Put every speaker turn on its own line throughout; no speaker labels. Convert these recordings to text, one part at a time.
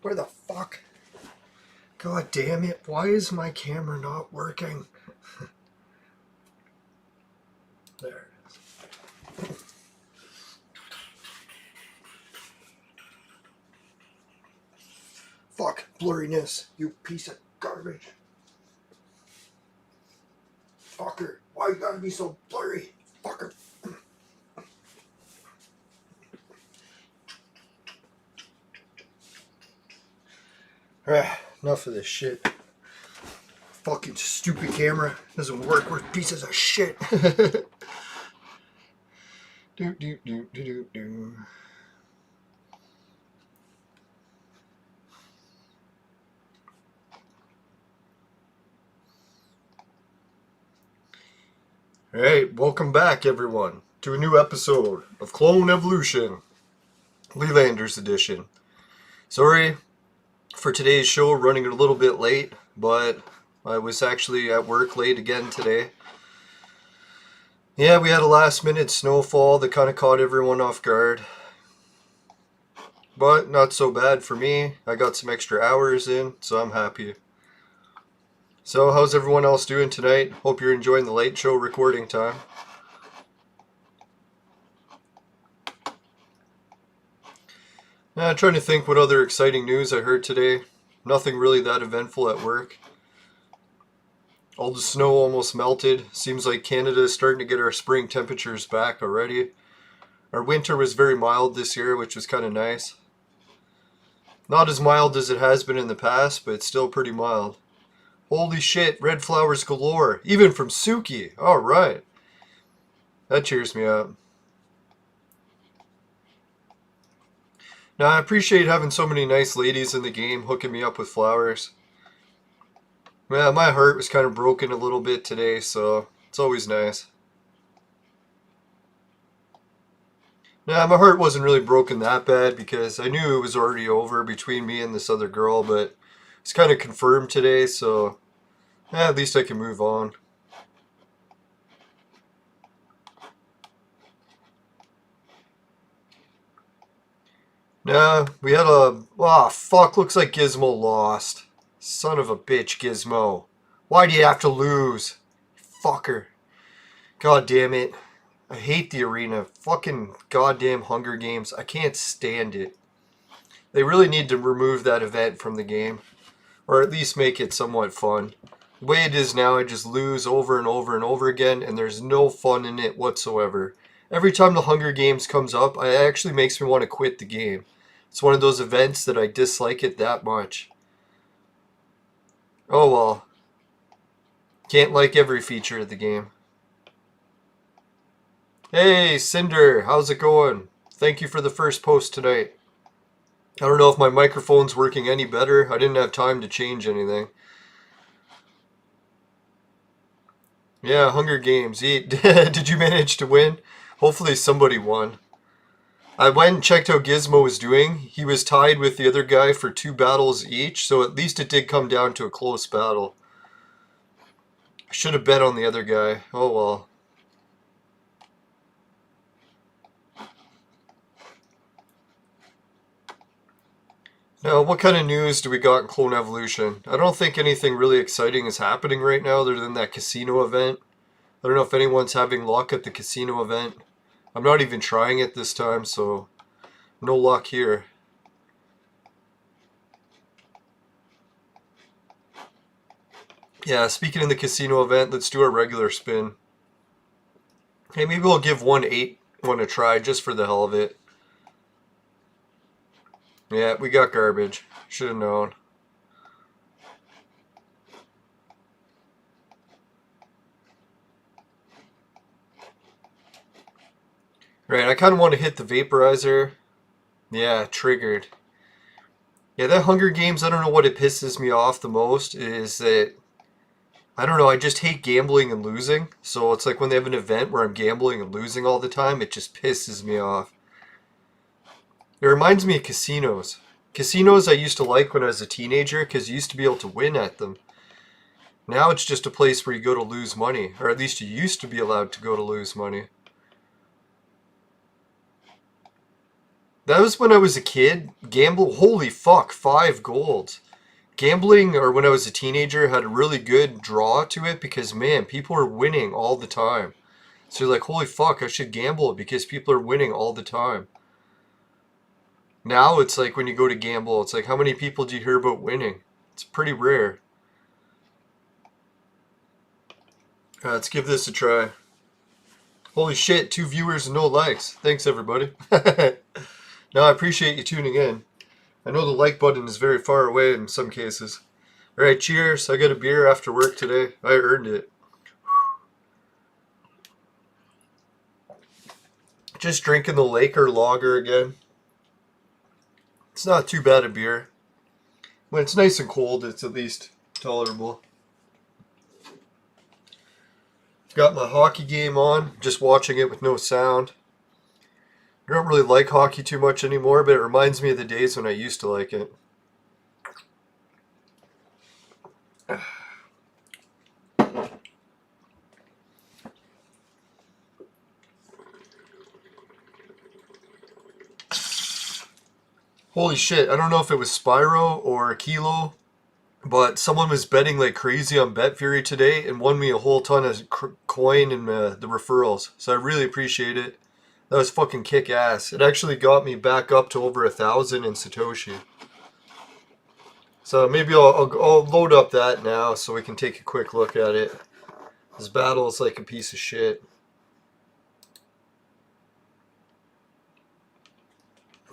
Where the fuck? God damn it, why is my camera not working? There it is. Fuck, blurriness, you piece of garbage. Fucker, why you gotta be so blurry? Fucker. Enough of this shit. Fucking stupid camera doesn't work with pieces of shit. do. Alright, welcome back everyone to a new episode of Clone Evolution, Lelanders edition. Sorry for today's show running a little bit late, but I was actually at work late again today. Yeah, we had a last minute snowfall that kind of caught everyone off guard. But not so bad for me. I got some extra hours in, so I'm happy. So, how's everyone else doing tonight? Hope you're enjoying the late show recording time. Trying to think what other exciting news I heard today. Nothing really that eventful at work. All the snow almost melted. Seems like Canada is starting to get our spring temperatures back already. Our winter was very mild this year, which was kind of nice. Not as mild as it has been in the past, but it's still pretty mild. Holy shit, red flowers galore. Even from Suki. Alright. That cheers me up. Now, I appreciate having so many nice ladies in the game hooking me up with flowers. Yeah, my heart was kind of broken a little bit today, so it's always nice. Nah, my heart wasn't really broken that bad because I knew it was already over between me and this other girl, but it's kind of confirmed today, so at least I can move on. Nah, we had a... Oh, fuck, looks like Gizmo lost. Son of a bitch, Gizmo. Why do you have to lose? Fucker. God damn it. I hate the arena. Fucking goddamn Hunger Games. I can't stand it. They really need to remove that event from the game. Or at least make it somewhat fun. The way it is now, I just lose over and over and over again, and there's no fun in it whatsoever. Every time the Hunger Games comes up, it actually makes me want to quit the game. It's one of those events that I dislike it that much. Oh well. Can't like every feature of the game. Hey, Cinder, how's it going? Thank you for the first post tonight. I don't know if my microphone's working any better. I didn't have time to change anything. Yeah, Hunger Games. Did you manage to win? Hopefully somebody won. I went and checked how Gizmo was doing. He was tied with the other guy for 2 battles each, so at least it did come down to a close battle. I should have bet on the other guy. Oh well. Now, what kind of news do we got in Clone Evolution? I don't think anything really exciting is happening right now other than that casino event. I don't know if anyone's having luck at the casino event. I'm not even trying it this time, so no luck here. Yeah, speaking of the casino event, let's do our regular spin. Hey, maybe we'll give 1-8 one a try just for the hell of it. Yeah, we got garbage. Should have known. Right, I kind of want to hit the Vaporizer. Yeah, triggered. Yeah, that Hunger Games, I don't know what it pisses me off the most is that, I don't know, I just hate gambling and losing. So it's like when they have an event where I'm gambling and losing all the time, it just pisses me off. It reminds me of casinos. Casinos I used to like when I was a teenager because you used to be able to win at them. Now it's just a place where you go to lose money. Or at least you used to be allowed to go to lose money. That was when I was a kid. Gamble, holy fuck, 5 gold. Gambling, or when I was a teenager, had a really good draw to it because, man, people are winning all the time. So you're like, holy fuck, I should gamble because people are winning all the time. Now it's like when you go to gamble, it's like, how many people do you hear about winning? It's pretty rare. Let's give this a try. Holy shit, 2 viewers and no likes. Thanks, everybody. No, I appreciate you tuning in. I know the like button is very far away in some cases. Alright, cheers. I got a beer after work today. I earned it. Just drinking the Laker Lager again. It's not too bad a beer. When it's nice and cold, it's at least tolerable. Got my hockey game on, just watching it with no sound. I don't really like hockey too much anymore, but it reminds me of the days when I used to like it. Holy shit, I don't know if it was Spyro or Kilo, but someone was betting like crazy on BetFury today and won me a whole ton of coin and the referrals. So I really appreciate it. That was fucking kick ass. It actually got me back up to over 1,000 in Satoshi. So maybe I'll load up that now so we can take a quick look at it. This battle is like a piece of shit.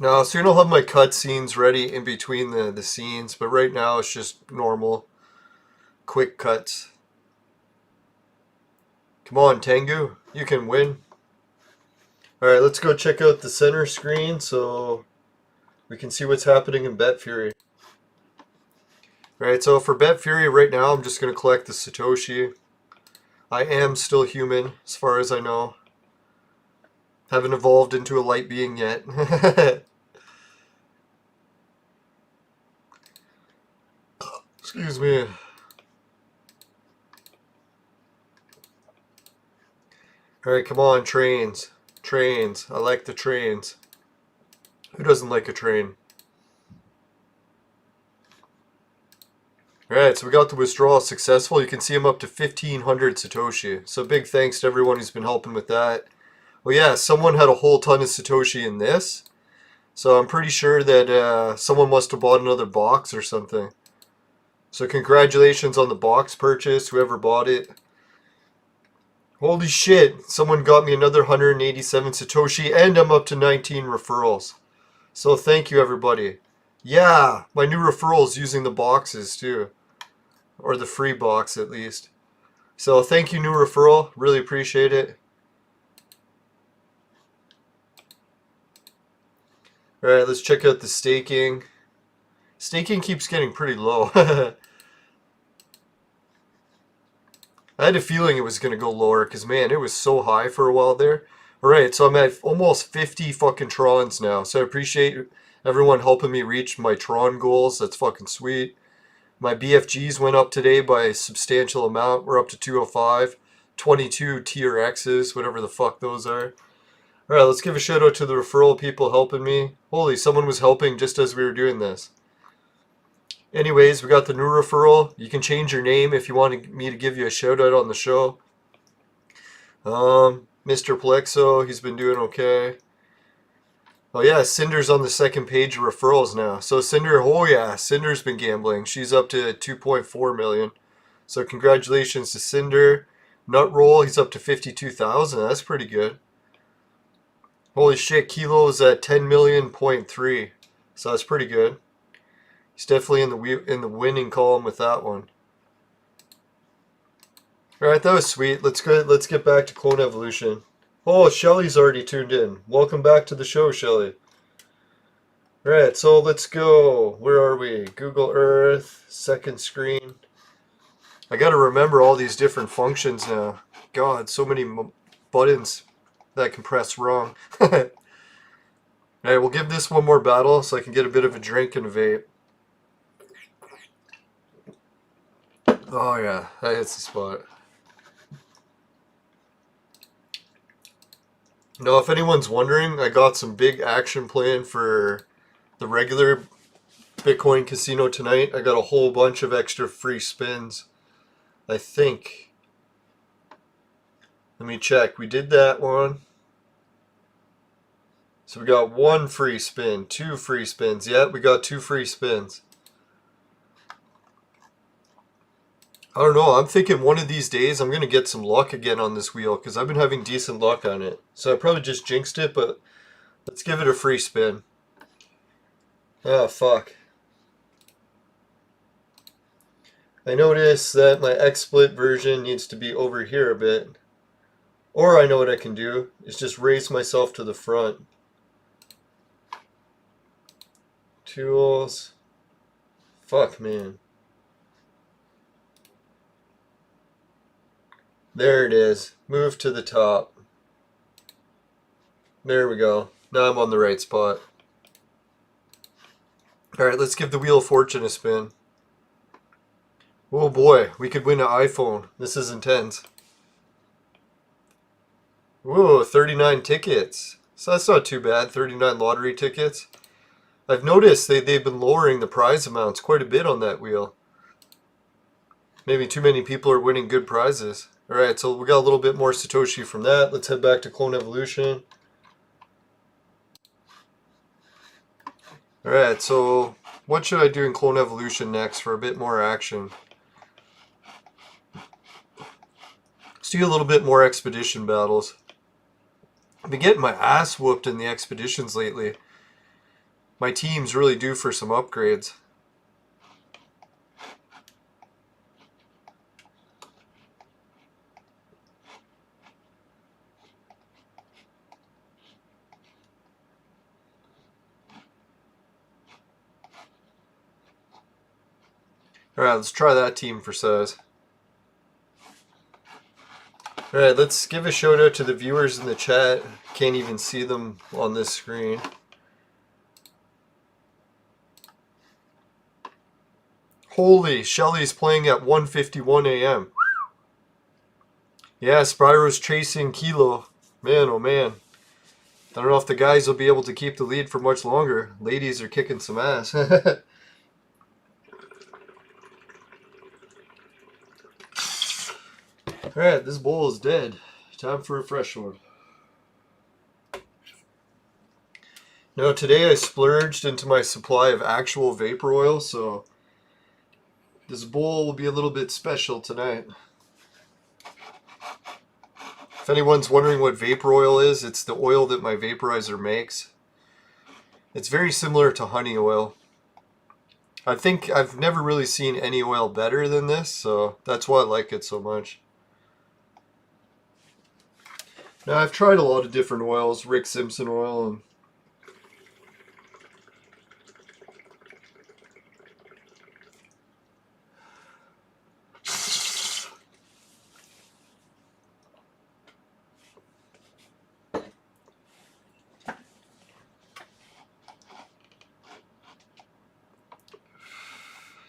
Now, soon I'll have my cutscenes ready in between the scenes, but right now it's just normal, quick cuts. Come on, Tengu, you can win. Alright, let's go check out the center screen so we can see what's happening in BetFury. Alright, so for BetFury right now, I'm just going to collect the Satoshi. I am still human, as far as I know. Haven't evolved into a light being yet. Excuse me. Alright, come on, trains. Trains. I like the trains. Who doesn't like a train? Alright, so we got the withdrawal successful. You can see I'm up to 1,500 Satoshi. So big thanks to everyone who's been helping with that. Well, yeah, someone had a whole ton of Satoshi in this. So I'm pretty sure that someone must have bought another box or something. So congratulations on the box purchase, whoever bought it. Holy shit, someone got me another 187 Satoshi and I'm up to 19 referrals. So thank you, everybody. Yeah, my new referrals using the boxes too. Or the free box at least. So thank you, new referral. Really appreciate it. Alright, let's check out the staking. Staking keeps getting pretty low. I had a feeling it was going to go lower because, man, it was so high for a while there. Alright, so I'm at almost 50 fucking Trons now. So I appreciate everyone helping me reach my Tron goals. That's fucking sweet. My BFGs went up today by a substantial amount. We're up to 205. 22 TRXs, whatever the fuck those are. Alright, let's give a shout out to the referral people helping me. Holy, someone was helping just as we were doing this. Anyways, we got the new referral. You can change your name if you want me to give you a shout out on the show. Mr. Plexo, he's been doing okay. Oh yeah, Cinder's on the second page of referrals now. So Cinder, oh yeah, Cinder's been gambling. She's up to 2.4 million. So congratulations to Cinder. Nutroll, he's up to 52,000. That's pretty good. Holy shit, Kilo's at 10,000,000.3. So that's pretty good. He's definitely in the winning column with that one. Alright, that was sweet. Let's get back to Clone Evolution. Oh, Shelly's already tuned in. Welcome back to the show, Shelly. Alright, so let's go. Where are we? Google Earth, second screen. I gotta remember all these different functions now. God, so many buttons that I can press wrong. Alright, we'll give this one more battle so I can get a bit of a drink and a vape. Oh yeah, that hits the spot. Now, if anyone's wondering, I got some big action planned for the regular Bitcoin casino tonight. I got a whole bunch of extra free spins. I think. Let me check. We did that one. So we got one free spin, 2 free spins. Yeah, we got 2 free spins. I don't know. I'm thinking one of these days I'm going to get some luck again on this wheel because I've been having decent luck on it. So I probably just jinxed it, but let's give it a free spin. Oh, fuck. I notice that my XSplit version needs to be over here a bit. Or I know what I can do, is just raise myself to the front. Tools. Fuck, man. There it is. Move to the top. There we go. Now I'm on the right spot. Alright, let's give the Wheel of Fortune a spin. Oh boy, we could win an iPhone. This is intense. Whoa, 39 tickets. So that's not too bad, 39 lottery tickets. I've noticed they've been lowering the prize amounts quite a bit on that wheel. Maybe too many people are winning good prizes. Alright, so we got a little bit more Satoshi from that. Let's head back to Clone Evolution. Alright, so what should I do in Clone Evolution next for a bit more action? Let's do a little bit more expedition battles. I've been getting my ass whooped in the expeditions lately. My team's really due for some upgrades. Alright, let's try that team for size. Alright, let's give a shout out to the viewers in the chat. Can't even see them on this screen. Holy, Shelly's playing at 1:51 a.m. Yeah, Spyro's chasing Kilo. Man, oh man. I don't know if the guys will be able to keep the lead for much longer. Ladies are kicking some ass. Alright, this bowl is dead. Time for a fresh one. Now today I splurged into my supply of actual vapor oil, so this bowl will be a little bit special tonight. If anyone's wondering what vapor oil is, it's the oil that my vaporizer makes. It's very similar to honey oil. I think I've never really seen any oil better than this, so that's why I like it so much. Now I've tried a lot of different oils, Rick Simpson oil, and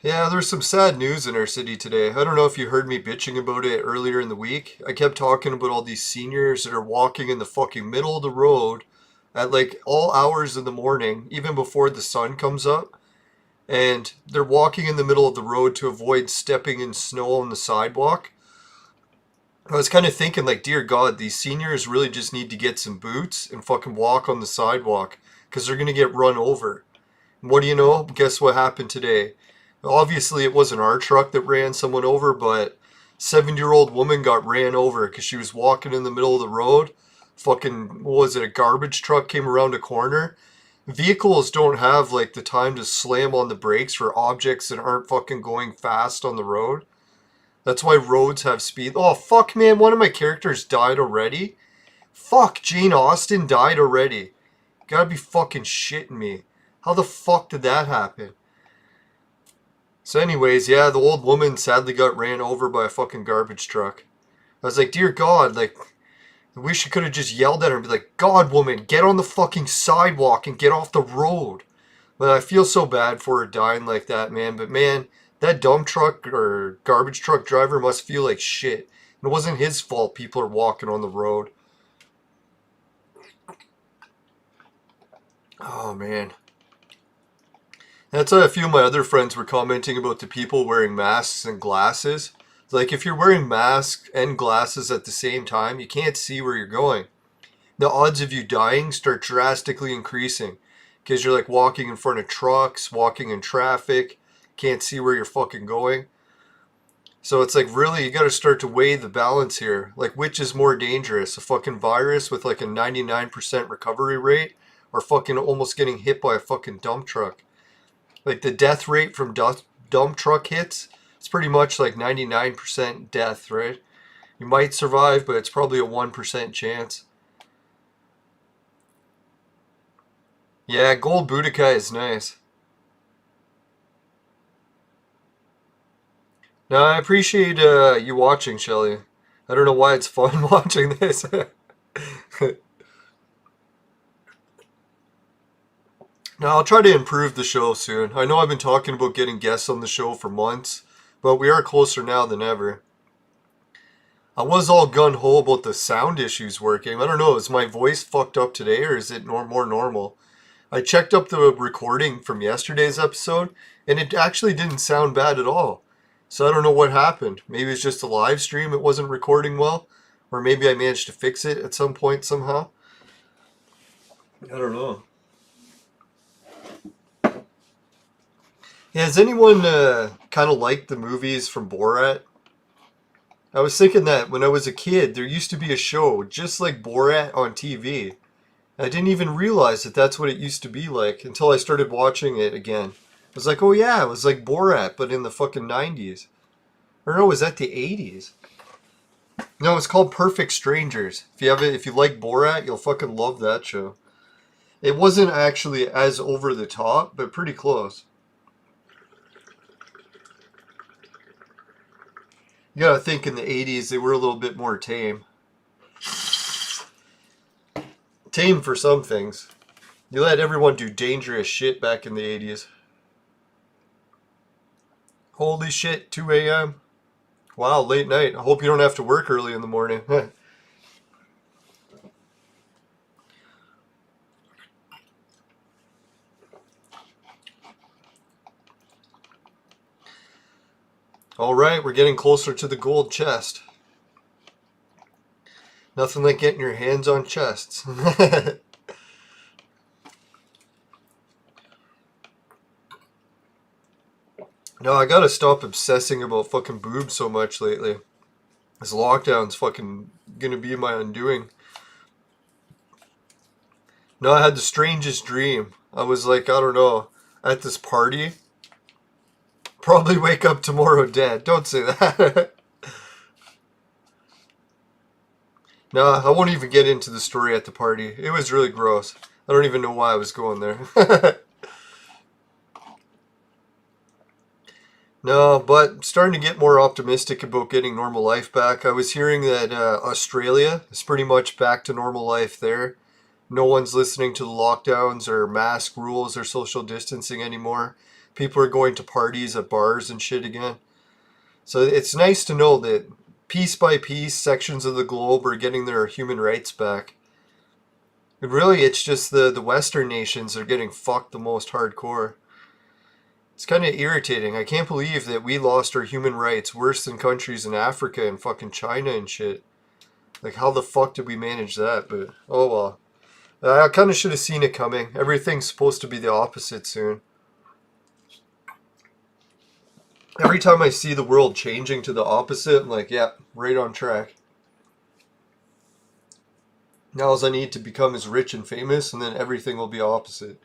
yeah, there's some sad news in our city today. I don't know if you heard me bitching about it earlier in the week. I kept talking about all these seniors that are walking in the fucking middle of the road at like all hours in the morning, even before the sun comes up. And they're walking in the middle of the road to avoid stepping in snow on the sidewalk. I was kind of thinking like, dear God, these seniors really just need to get some boots and fucking walk on the sidewalk because they're going to get run over. And what do you know? Guess what happened today? Obviously, it wasn't our truck that ran someone over, but 70-year-old woman got ran over because she was walking in the middle of the road. Fucking, what was it, a garbage truck came around a corner. Vehicles don't have, like, the time to slam on the brakes for objects that aren't fucking going fast on the road. That's why roads have speed. Oh, fuck, man, one of my characters died already? Fuck, Jane Austen died already. Gotta be fucking shitting me. How the fuck did that happen? So anyways, yeah, the old woman sadly got ran over by a fucking garbage truck. I was like, dear God, like, I wish you could have just yelled at her and be like, God, woman, get on the fucking sidewalk and get off the road. But I feel so bad for her dying like that, man. But man, that dump truck or garbage truck driver must feel like shit. It wasn't his fault people are walking on the road. Oh, man. That's why a few of my other friends were commenting about the people wearing masks and glasses. Like, if you're wearing masks and glasses at the same time, you can't see where you're going. The odds of you dying start drastically increasing. Because you're like walking in front of trucks, walking in traffic, can't see where you're fucking going. So it's like, really, you gotta start to weigh the balance here. Like, which is more dangerous? A fucking virus with like a 99% recovery rate? Or fucking almost getting hit by a fucking dump truck? Like, the death rate from dump truck hits, it's pretty much like 99% death, right? You might survive, but it's probably a 1% chance. Yeah, gold Budokai is nice. No, I appreciate you watching, Shelly. I don't know why it's fun watching this. Now, I'll try to improve the show soon. I know I've been talking about getting guests on the show for months, but we are closer now than ever. I was all gun-ho about the sound issues working. I don't know, is my voice fucked up today or is it more normal? I checked up the recording from yesterday's episode, and it actually didn't sound bad at all. So I don't know what happened. Maybe it's just a live stream, it wasn't recording well, or maybe I managed to fix it at some point somehow. I don't know. Yeah, has anyone kind of liked the movies from Borat? I was thinking that when I was a kid, there used to be a show just like Borat on TV. I didn't even realize that that's what it used to be like until I started watching it again. I was like, oh yeah, it was like Borat, but in the fucking 90s. Or no, was that the 80s? No, it's called Perfect Strangers. If you have it, if you like Borat, you'll fucking love that show. It wasn't actually as over the top, but pretty close. You gotta think in the 80s they were a little bit more tame. Tame for some things. You let everyone do dangerous shit back in the 80s. Holy shit, 2 a.m. Wow, late night. I hope you don't have to work early in the morning. Alright, we're getting closer to the gold chest. Nothing like getting your hands on chests. No, I gotta stop obsessing about fucking boobs so much lately. This lockdown's fucking gonna be my undoing. No, I had the strangest dream. I was like, I don't know, at this party. Probably wake up tomorrow dead. Don't say that. No, I won't even get into the story at the party. It was really gross. I don't even know why I was going there. No, but starting to get more optimistic about getting normal life back. I was hearing that Australia is pretty much back to normal life there. No one's listening to the lockdowns or mask rules or social distancing anymore. People are going to parties at bars and shit again. So it's nice to know that piece by piece, sections of the globe are getting their human rights back. And really, it's just the Western nations are getting fucked the most hardcore. It's kind of irritating. I can't believe that we lost our human rights worse than countries in Africa and fucking China and shit. Like, how the fuck did we manage that? But, oh well. I kind of should have seen it coming. Everything's supposed to be the opposite soon. Every time I see the world changing to the opposite, I'm like, yeah, right on track. Now all I need to become is rich and famous, and then everything will be opposite.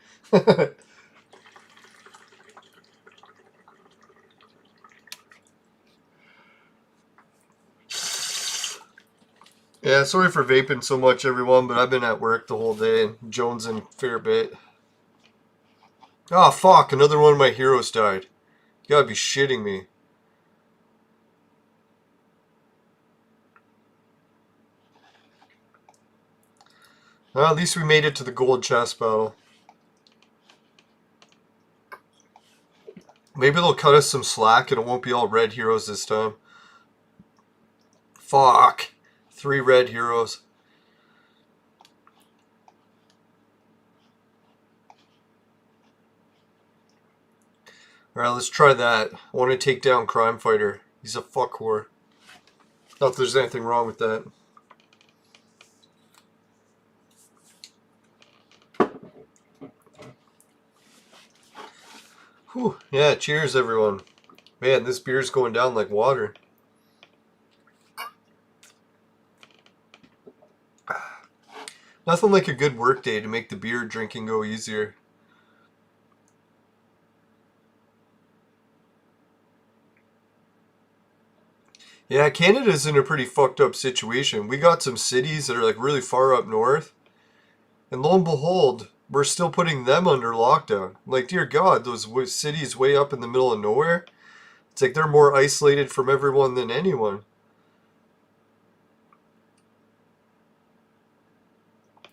Yeah, sorry for vaping so much, everyone, but I've been at work the whole day and jonesing a fair bit. Oh, fuck, another one of my heroes died. You gotta be shitting me. Well, at least we made it to the gold chest battle. Maybe they'll cut us some slack and it won't be all red heroes this time. Fuck. 3 red heroes. Alright, let's try that. I want to take down Crime Fighter. He's a fuck whore. Not that there's anything wrong with that. Whew. Yeah, cheers everyone. Man, this beer's going down like water. Nothing like a good work day to make the beer drinking go easier. Yeah, Canada's in a pretty fucked up situation. We got some cities that are like really far up north. And lo and behold, we're still putting them under lockdown. Like, dear God, those cities way up in the middle of nowhere. It's like they're more isolated from everyone than anyone.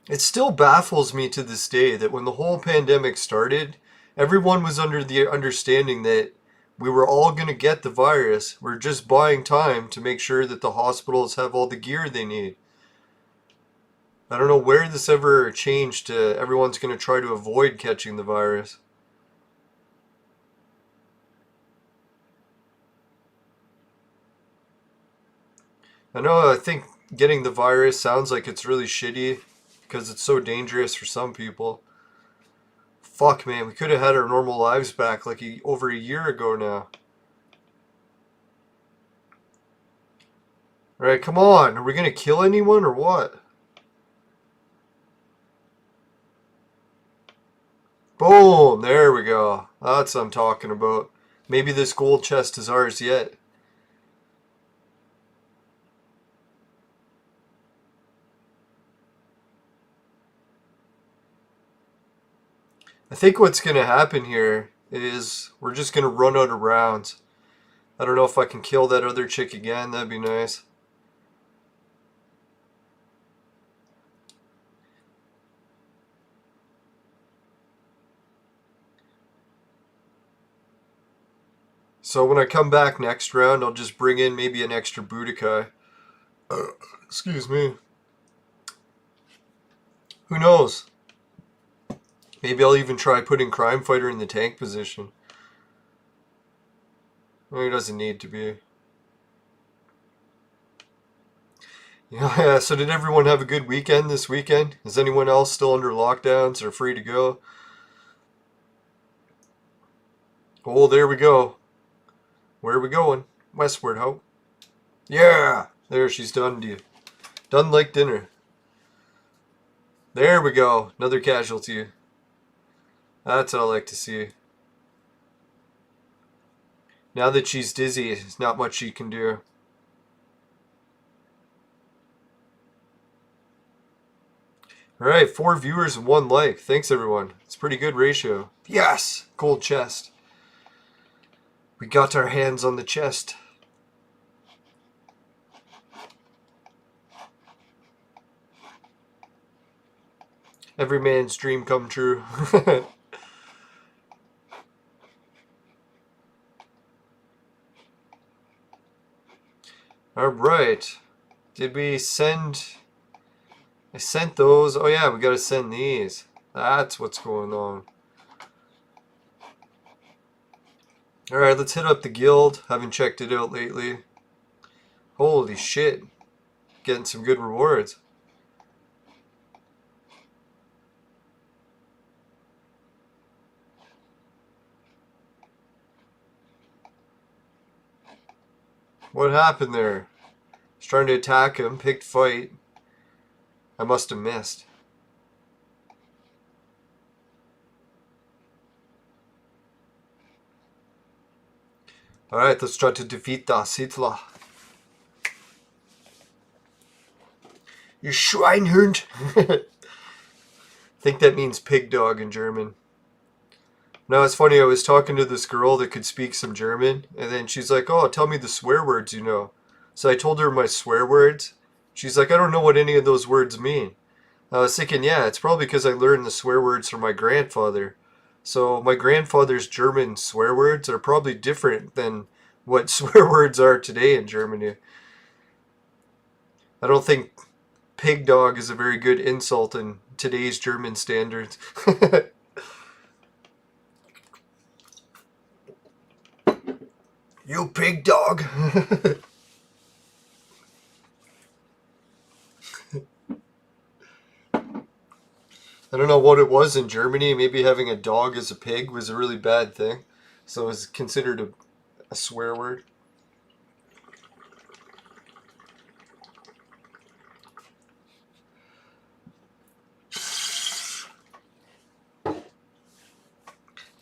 It still baffles me to this day that when the whole pandemic started, everyone was under the understanding that we were all going to get the virus. We're just buying time to make sure that the hospitals have all the gear they need. I don't know where this ever changed to everyone's going to try to avoid catching the virus. I think getting the virus sounds like it's really shitty because it's so dangerous for some people. Fuck, man, we could have had our normal lives back like over a year ago now. Alright, come on. Are we going to kill anyone or what? Boom! There we go. That's what I'm talking about. Maybe this gold chest is ours yet. I think what's going to happen here is we're just going to run out of rounds. I don't know if I can kill that other chick again. That'd be nice. So when I come back next round, I'll just bring in maybe an extra Budokai. Excuse me. Who knows? Maybe I'll even try putting Crime Fighter in the tank position. Well, he doesn't need to be. Yeah, so did everyone have a good weekend this weekend? Is anyone else still under lockdowns or free to go? Oh, there we go. Where are we going? Westward, ho. Yeah! There, she's done to you. Done like dinner. There we go. Another casualty. That's what I like to see. Now that she's dizzy, there's not much she can do. Alright, 4 viewers and 1 like. Thanks, everyone. It's a pretty good ratio. Yes! Gold chest. We got our hands on the chest. Every man's dream come true. Alright. Did we send... I sent those. Oh yeah, we gotta send these. That's what's going on. Alright, let's hit up the guild. Haven't checked it out lately. Holy shit. Getting some good rewards. What happened there? I was trying to attack him, picked fight. I must have missed. Alright, let's try to defeat das Hitler. You Schweinhund! I think that means pig dog in German. No, it's funny, I was talking to this girl that could speak some German, and then she's like, oh, tell me the swear words you know. So I told her my swear words. She's like, I don't know what any of those words mean. I was thinking, yeah, it's probably because I learned the swear words from my grandfather. So my grandfather's German swear words are probably different than what swear words are today in Germany. I don't think pig dog is a very good insult in today's German standards. You pig dog. I don't know what it was in Germany. Maybe having a dog as a pig was a really bad thing. So it was considered a swear word.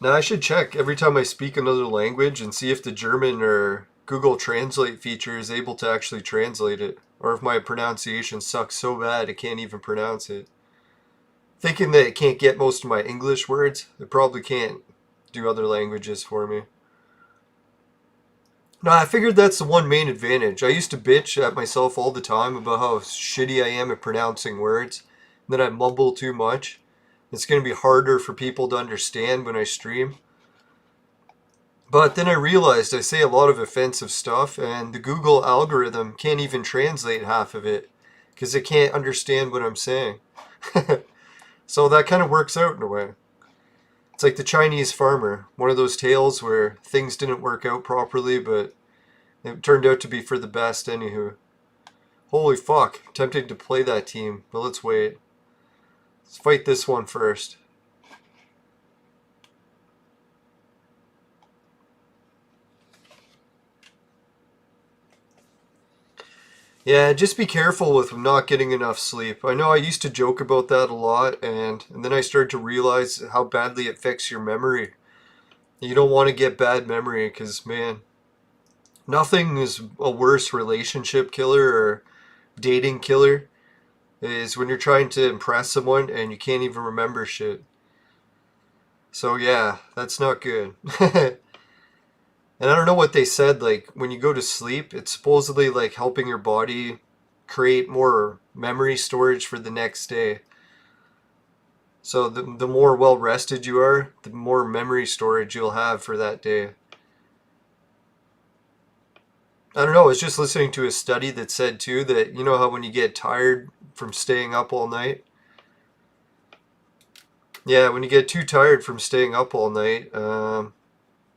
Now I should check every time I speak another language and see if the German or Google Translate feature is able to actually translate it. Or if my pronunciation sucks so bad I can't even pronounce it. Thinking that it can't get most of my English words, it probably can't do other languages for me. No, I figured that's the one main advantage. I used to bitch at myself all the time about how shitty I am at pronouncing words, and that I mumble too much. It's going to be harder for people to understand when I stream. But then I realized I say a lot of offensive stuff, and the Google algorithm can't even translate half of it, because it can't understand what I'm saying. So that kind of works out in a way. It's like the Chinese farmer, one of those tales where things didn't work out properly, but it turned out to be for the best anywho. Holy fuck, tempted to play that team, but let's wait. Let's fight this one first. Yeah, just be careful with not getting enough sleep. I know I used to joke about that a lot, and then I started to realize how badly it affects your memory. You don't want to get bad memory because, man, nothing is a worse relationship killer or dating killer is when you're trying to impress someone and you can't even remember shit. So yeah, that's not good. And I don't know what they said, like, when you go to sleep, it's supposedly, like, helping your body create more memory storage for the next day. So the more well-rested you are, the more memory storage you'll have for that day. I don't know, I was just listening to a study that said, too, that, you know how when you get tired from staying up all night? Yeah, when you get too tired from staying up all night,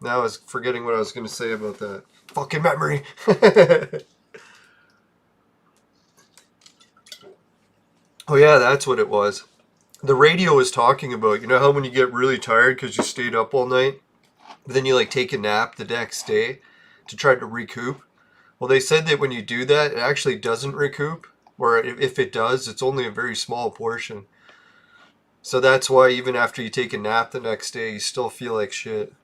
now I was forgetting what I was going to say about that. Fucking memory. Oh yeah, that's what it was. The radio was talking about, you know how when you get really tired because you stayed up all night, but then you like take a nap the next day to try to recoup? Well, they said that when you do that, it actually doesn't recoup, or if it does, it's only a very small portion. So that's why even after you take a nap the next day, you still feel like shit.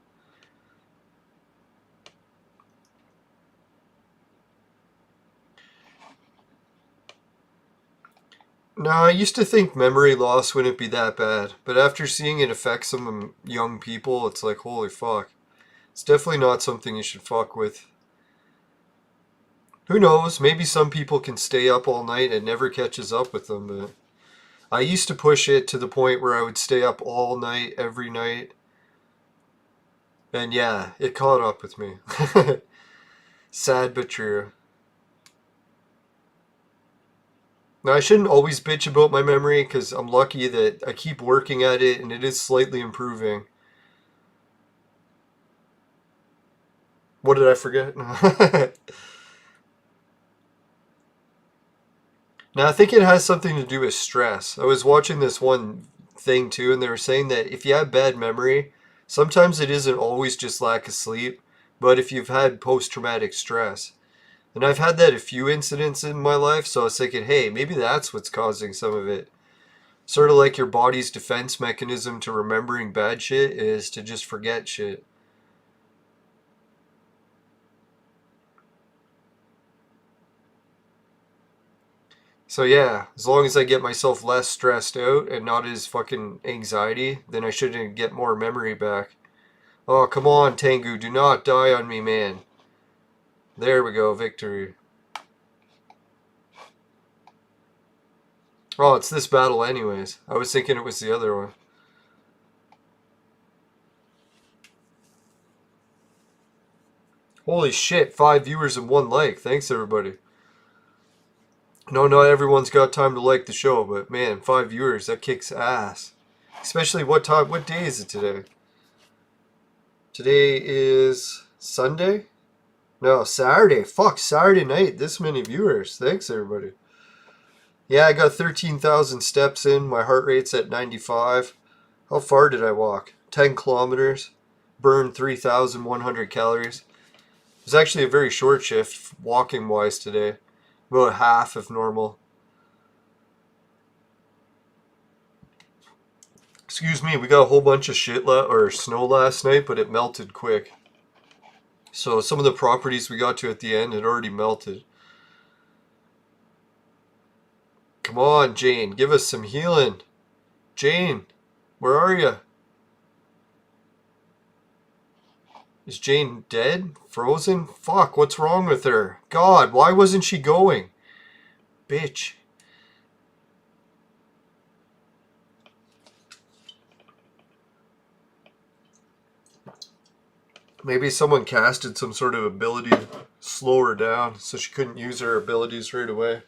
No, I used to think memory loss wouldn't be that bad, but after seeing it affect some young people, it's like, holy fuck. It's definitely not something you should fuck with. Who knows, maybe some people can stay up all night and it never catches up with them, but I used to push it to the point where I would stay up all night, every night. And yeah, it caught up with me. Sad but true. Now, I shouldn't always bitch about my memory because I'm lucky that I keep working at it and it is slightly improving. What did I forget? Now, I think it has something to do with stress. I was watching this one thing too, and they were saying that if you have bad memory, sometimes it isn't always just lack of sleep, but if you've had post-traumatic stress. And I've had that a few incidents in my life, so I was thinking, hey, maybe that's what's causing some of it. Sort of like your body's defense mechanism to remembering bad shit is to just forget shit. So yeah, as long as I get myself less stressed out and not as fucking anxiety, then I should get more memory back. Oh, come on, Tengu, do not die on me, man. There we go, victory. Oh, it's this battle anyways. I was thinking it was the other one. Holy shit, 5 viewers and 1 like. Thanks, everybody. No, not everyone's got time to like the show, but man, 5 viewers, that kicks ass. Especially what day is it today? Today is Sunday? No, Saturday. Fuck, Saturday night. This many viewers. Thanks, everybody. Yeah, I got 13,000 steps in. My heart rate's at 95. How far did I walk? 10 kilometers. Burned 3,100 calories. It was actually a very short shift, walking-wise, today. About half of normal. Excuse me, we got a whole bunch of snow last night, but it melted quick. So some of the properties we got to at the end had already melted. Come on, Jane, give us some healing. Jane, where are you? Is Jane dead? Frozen? Fuck, what's wrong with her? God, why wasn't she going? Bitch. Maybe someone casted some sort of ability to slow her down so she couldn't use her abilities right away.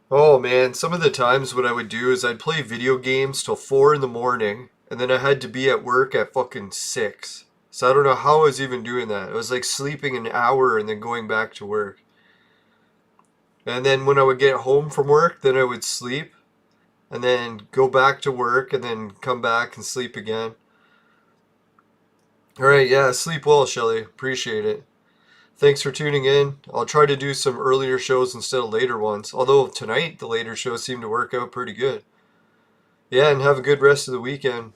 Oh man, some of the times what I would do is I'd play video games till 4 in the morning, and then I had to be at work at fucking 6. So I don't know how I was even doing that. It was like sleeping an hour and then going back to work. And then when I would get home from work, then I would sleep, and then go back to work, and then come back and sleep again. Alright, yeah, sleep well, Shelly. Appreciate it. Thanks for tuning in. I'll try to do some earlier shows instead of later ones. Although tonight, the later shows seem to work out pretty good. Yeah, and have a good rest of the weekend.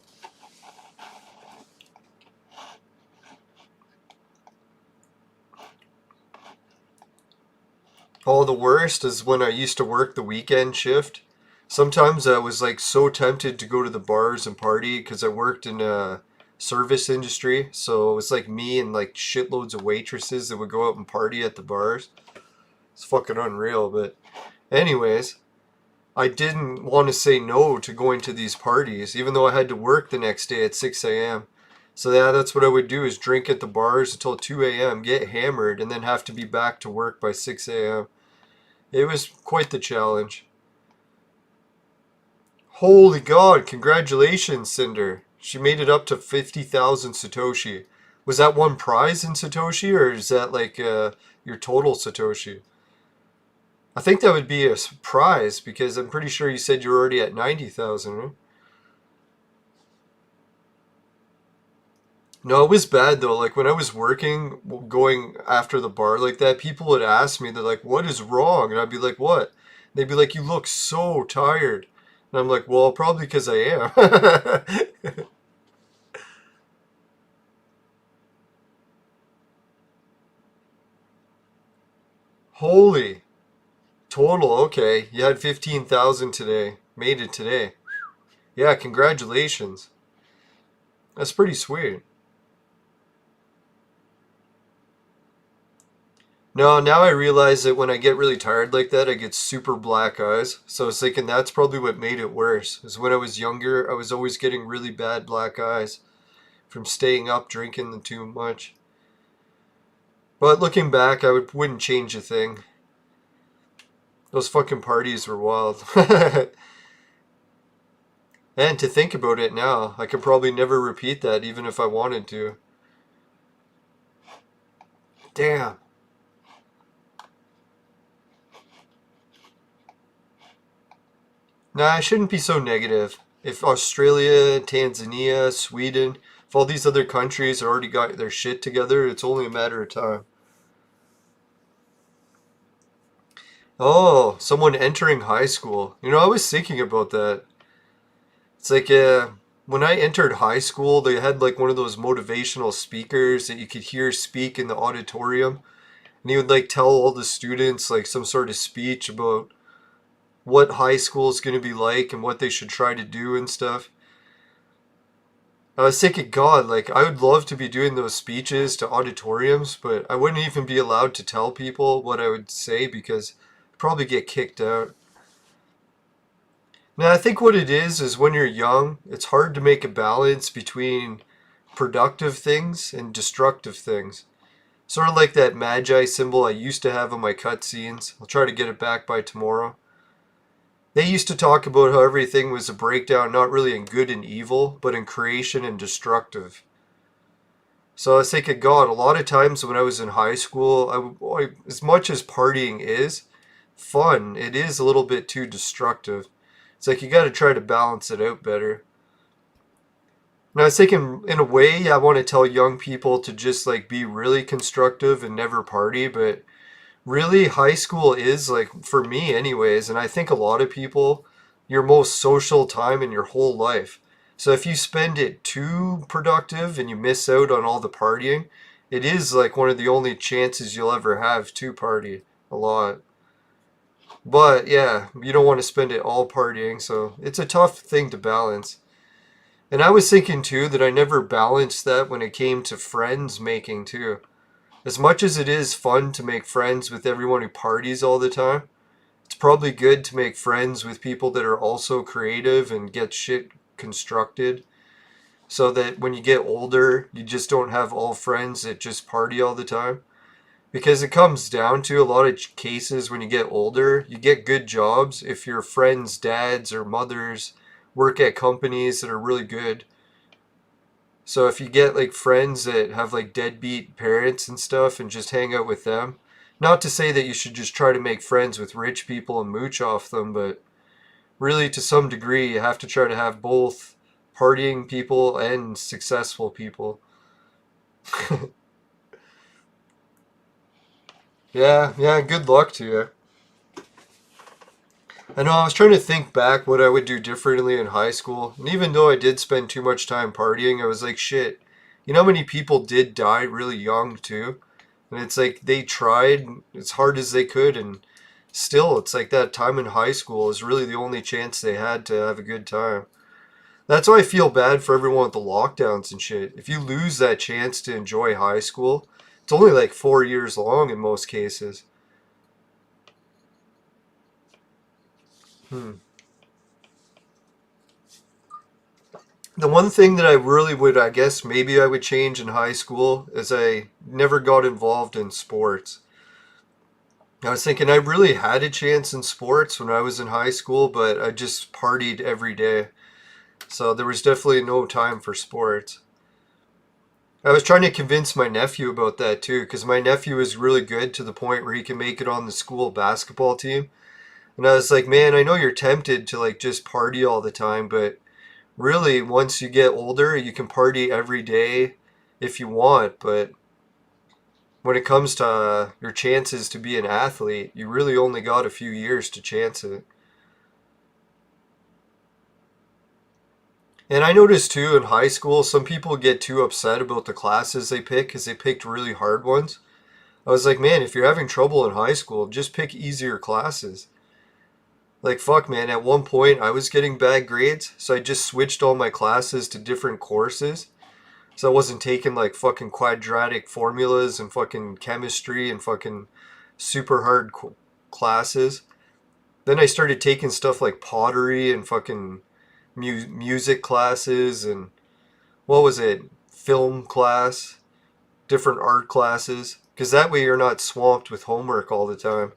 Oh, the worst is when I used to work the weekend shift. Sometimes I was like so tempted to go to the bars and party because I worked in a service industry. So it was like me and like shitloads of waitresses that would go out and party at the bars. It's fucking unreal. But anyways, I didn't want to say no to going to these parties, even though I had to work the next day at 6 a.m. So yeah, that's what I would do is drink at the bars until 2 a.m., get hammered, and then have to be back to work by 6 a.m. It was quite the challenge. Holy God, congratulations, Cinder. She made it up to 50,000 Satoshi. Was that one prize in Satoshi, or is that like your total Satoshi? I think that would be a prize, because I'm pretty sure you said you're already at 90,000, right? No, it was bad though. Like when I was working, going after the bar like that, people would ask me, they're like, "What is wrong?" And I'd be like, "What?" They'd be like, "You look so tired." And I'm like, "Well, probably because I am." Holy total. Okay, you had 15,000 today. Made it today. Yeah, congratulations. That's pretty sweet. No, now I realize that when I get really tired like that, I get super black eyes. So I was thinking that's probably what made it worse. Is when I was younger, I was always getting really bad black eyes from staying up drinking too much. But looking back, wouldn't change a thing. Those fucking parties were wild. And to think about it now, I could probably never repeat that even if I wanted to. Damn. Nah, I shouldn't be so negative. If Australia, Tanzania, Sweden, if all these other countries already got their shit together, it's only a matter of time. Oh, someone entering high school. You know, I was thinking about that. It's like when I entered high school, they had like one of those motivational speakers that you could hear speak in the auditorium. And he would like tell all the students like some sort of speech about what high school is going to be like and what they should try to do and stuff. I was thinking, God, like I would love to be doing those speeches to auditoriums, but I wouldn't even be allowed to tell people what I would say because I'd probably get kicked out. Now, I think what it is when you're young, it's hard to make a balance between productive things and destructive things. Sort of like that Magi symbol I used to have on my cutscenes. I'll try to get it back by tomorrow. They used to talk about how everything was a breakdown, not really in good and evil, but in creation and destructive. So I was thinking, God, a lot of times when I was in high school, as much as partying is fun, it is a little bit too destructive. It's like you got to try to balance it out better. And I was thinking, in a way, I want to tell young people to just like be really constructive and never party, but really, high school is like, for me, anyways, and I think a lot of people, your most social time in your whole life. So if you spend it too productive and you miss out on all the partying, it is like one of the only chances you'll ever have to party a lot. But yeah, you don't want to spend it all partying, so it's a tough thing to balance. And I was thinking too that I never balanced that when it came to friends making too. As much as it is fun to make friends with everyone who parties all the time, it's probably good to make friends with people that are also creative and get shit constructed so that when you get older, you just don't have all friends that just party all the time. Because it comes down to a lot of cases when you get older, you get good jobs if your friends' dads or mothers work at companies that are really good. So if you get like friends that have like deadbeat parents and stuff and just hang out with them, not to say that you should just try to make friends with rich people and mooch off them, but really to some degree you have to try to have both partying people and successful people. Yeah, good luck to you. I know I was trying to think back what I would do differently in high school, and even though I did spend too much time partying, I was like, shit, you know how many people did die really young too? And it's like they tried as hard as they could, and still, it's like that time in high school is really the only chance they had to have a good time. That's why I feel bad for everyone with the lockdowns and shit. If you lose that chance to enjoy high school, it's only like 4 years long in most cases. Hmm. The one thing that I really would, I guess, maybe I would change in high school is I never got involved in sports. I was thinking I really had a chance in sports when I was in high school, but I just partied every day. So there was definitely no time for sports. I was trying to convince my nephew about that too, because my nephew is really good to the point where he can make it on the school basketball team. And I was like, man, I know you're tempted to like just party all the time, but really, once you get older, you can party every day if you want. But when it comes to your chances to be an athlete, you really only got a few years to chance it. And I noticed too in high school, some people get too upset about the classes they pick because they picked really hard ones. I was like, man, if you're having trouble in high school, just pick easier classes. Like, fuck, man, at one point I was getting bad grades, so I just switched all my classes to different courses. So I wasn't taking like fucking quadratic formulas and fucking chemistry and fucking super hard classes. Then I started taking stuff like pottery and fucking music classes and what was it? Film class, different art classes. Because that way you're not swamped with homework all the time.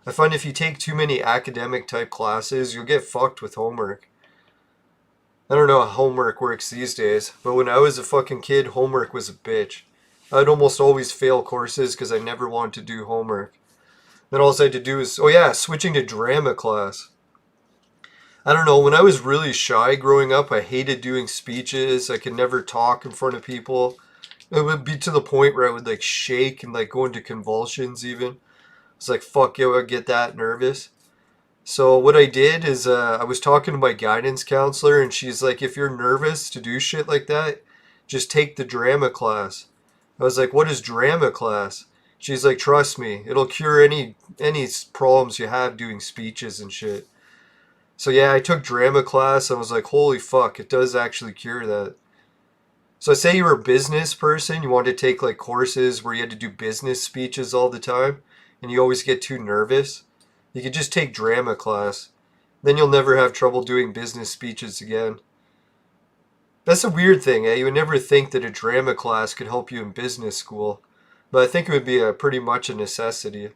I find if you take too many academic type classes, you'll get fucked with homework. I don't know how homework works these days, but when I was a fucking kid, homework was a bitch. I'd almost always fail courses because I never wanted to do homework. Then all I had to do is, oh yeah, switching to drama class. I don't know, when I was really shy growing up, I hated doing speeches. I could never talk in front of people. It would be to the point where I would like shake and like go into convulsions even. It's like, fuck, yo, I would get that nervous. So what I did is I was talking to my guidance counselor, and she's like, if you're nervous to do shit like that, just take the drama class. I was like, what is drama class? She's like, trust me, it'll cure any problems you have doing speeches and shit. So yeah, I took drama class. I was like, holy fuck, it does actually cure that. So say you were a business person, you wanted to take like courses where you had to do business speeches all the time, and you always get too nervous. You could just take drama class. Then you'll never have trouble doing business speeches again. That's a weird thing, eh? You would never think that a drama class could help you in business school. But I think it would be a pretty much a necessity.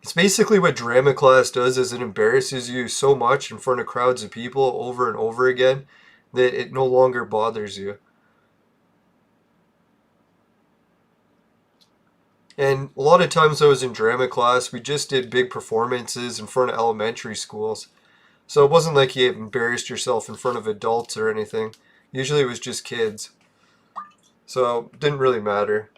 It's basically what drama class does is it embarrasses you so much in front of crowds of people over and over again that it no longer bothers you. And a lot of times I was in drama class, we just did big performances in front of elementary schools. So it wasn't like you embarrassed yourself in front of adults or anything. Usually it was just kids. So it didn't really matter.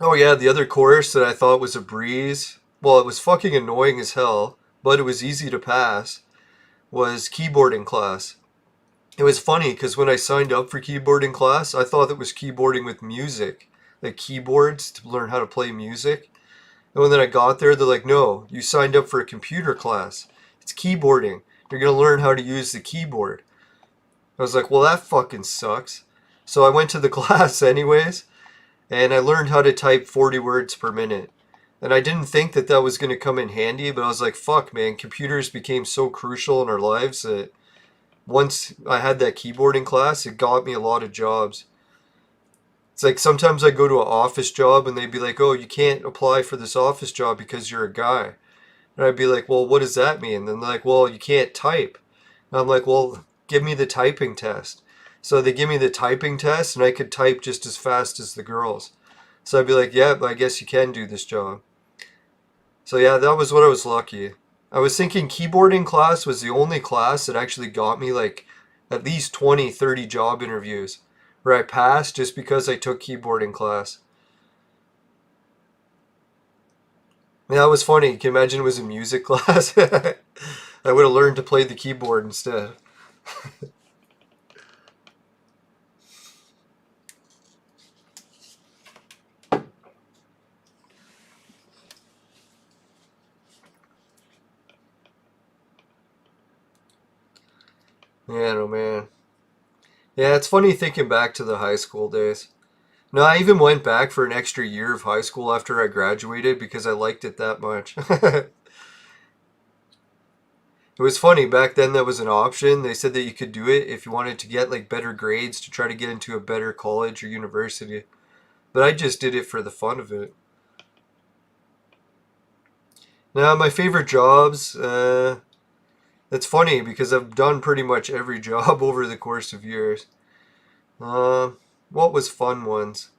Oh yeah, the other course that I thought was a breeze, well, it was fucking annoying as hell, but it was easy to pass, was keyboarding class. It was funny because when I signed up for keyboarding class, I thought it was keyboarding with music, like keyboards to learn how to play music. And when I got there, they're like, no, you signed up for a computer class. It's keyboarding. You're going to learn how to use the keyboard. I was like, well, that fucking sucks. So I went to the class anyways, and I learned how to type 40 words per minute. And I didn't think that that was going to come in handy, but I was like, fuck, man, computers became so crucial in our lives that once I had that keyboarding class, it got me a lot of jobs. It's like sometimes I go to an office job and they'd be like, oh, you can't apply for this office job because you're a guy. And I'd be like, well, what does that mean? And then they're like, well, you can't type. And I'm like, well, give me the typing test. So they give me the typing test and I could type just as fast as the girls. So I'd be like, yeah, but I guess you can do this job. So yeah, that was what I was lucky. I was thinking keyboarding class was the only class that actually got me like at least 20, 30 job interviews where I passed just because I took keyboarding class. Yeah, that was funny. Can you imagine it was a music class? I would have learned to play the keyboard instead. Man, oh man. Yeah, it's funny thinking back to the high school days. No, I even went back for an extra year of high school after I graduated because I liked it that much. It was funny, back then that was an option. They said that you could do it if you wanted to get like better grades to try to get into a better college or university. But I just did it for the fun of it. Now, my favorite jobs, it's funny because I've done pretty much every job over the course of years. Uh, what was fun ones?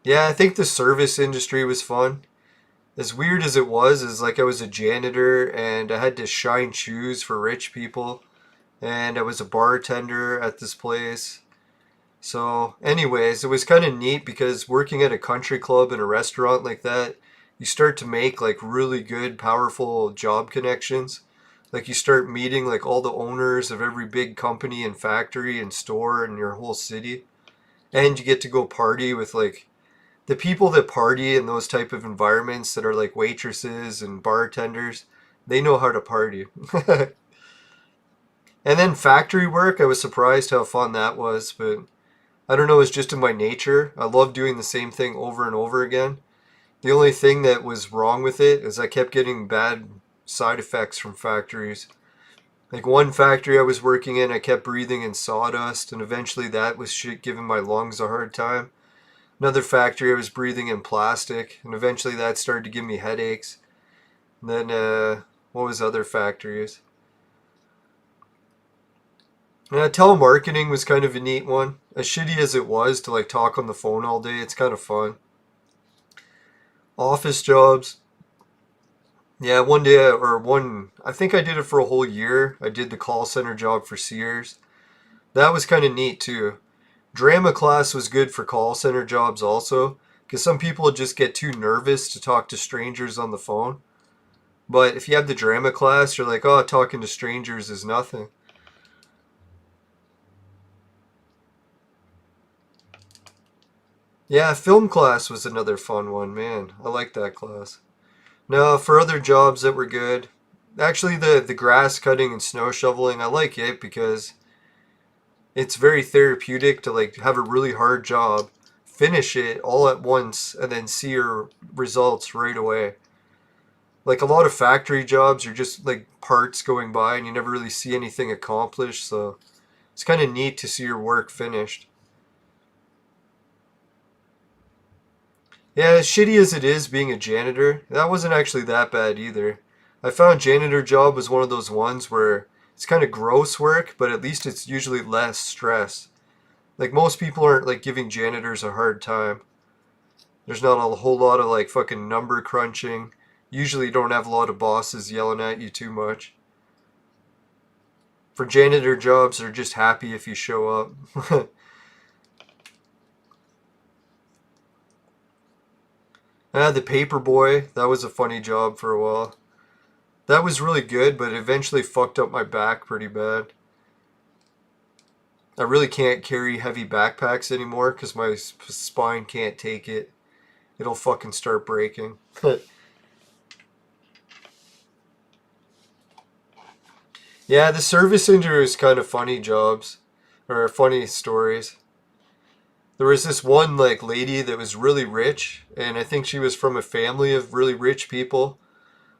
Yeah, I think the service industry was fun. As weird as it was, is like I was a janitor and I had to shine shoes for rich people, and I was a bartender at this place. So, anyways, it was kind of neat because working at a country club and a restaurant like that, you start to make like really good, powerful job connections. Like you start meeting like all the owners of every big company and factory and store in your whole city, and you get to go party with like the people that party in those type of environments that are like waitresses and bartenders. They know how to party. And then factory work, I was surprised how fun that was, but I don't know, it's just in my nature. I love doing the same thing over and over again. The only thing that was wrong with it is I kept getting bad side effects from factories. Like one factory I was working in, I kept breathing in sawdust, and eventually that was shit giving my lungs a hard time. Another factory I was breathing in plastic, and eventually that started to give me headaches. And then, what was other factories? Telemarketing was kind of a neat one. As shitty as it was to like talk on the phone all day, it's kind of fun. Office jobs. Yeah, one day or one, I think I did it for a whole year. I did the call center job for Sears. That was kind of neat too. Drama class was good for call center jobs also, because some people just get too nervous to talk to strangers on the phone. But if you have the drama class, you're like, oh, talking to strangers is nothing. Yeah, film class was another fun one, man. I like that class. No, for other jobs that were good, actually the grass cutting and snow shoveling, I like it because it's very therapeutic to like have a really hard job, finish it all at once, and then see your results right away. Like a lot of factory jobs are just like parts going by and you never really see anything accomplished, so it's kind of neat to see your work finished. Yeah, as shitty as it is being a janitor, that wasn't actually that bad either. I found janitor job was one of those ones where it's kind of gross work, but at least it's usually less stress. Like most people aren't like giving janitors a hard time. There's not a whole lot of like fucking number crunching. Usually you don't have a lot of bosses yelling at you too much. For janitor jobs, they're just happy if you show up. The paper boy, that was a funny job for a while. That was really good, but it eventually fucked up my back pretty bad. I really can't carry heavy backpacks anymore because my spine can't take it. It'll fucking start breaking. Yeah, the service engineer is kind of funny jobs. Or funny stories. There was this one like lady that was really rich, and I think she was from a family of really rich people.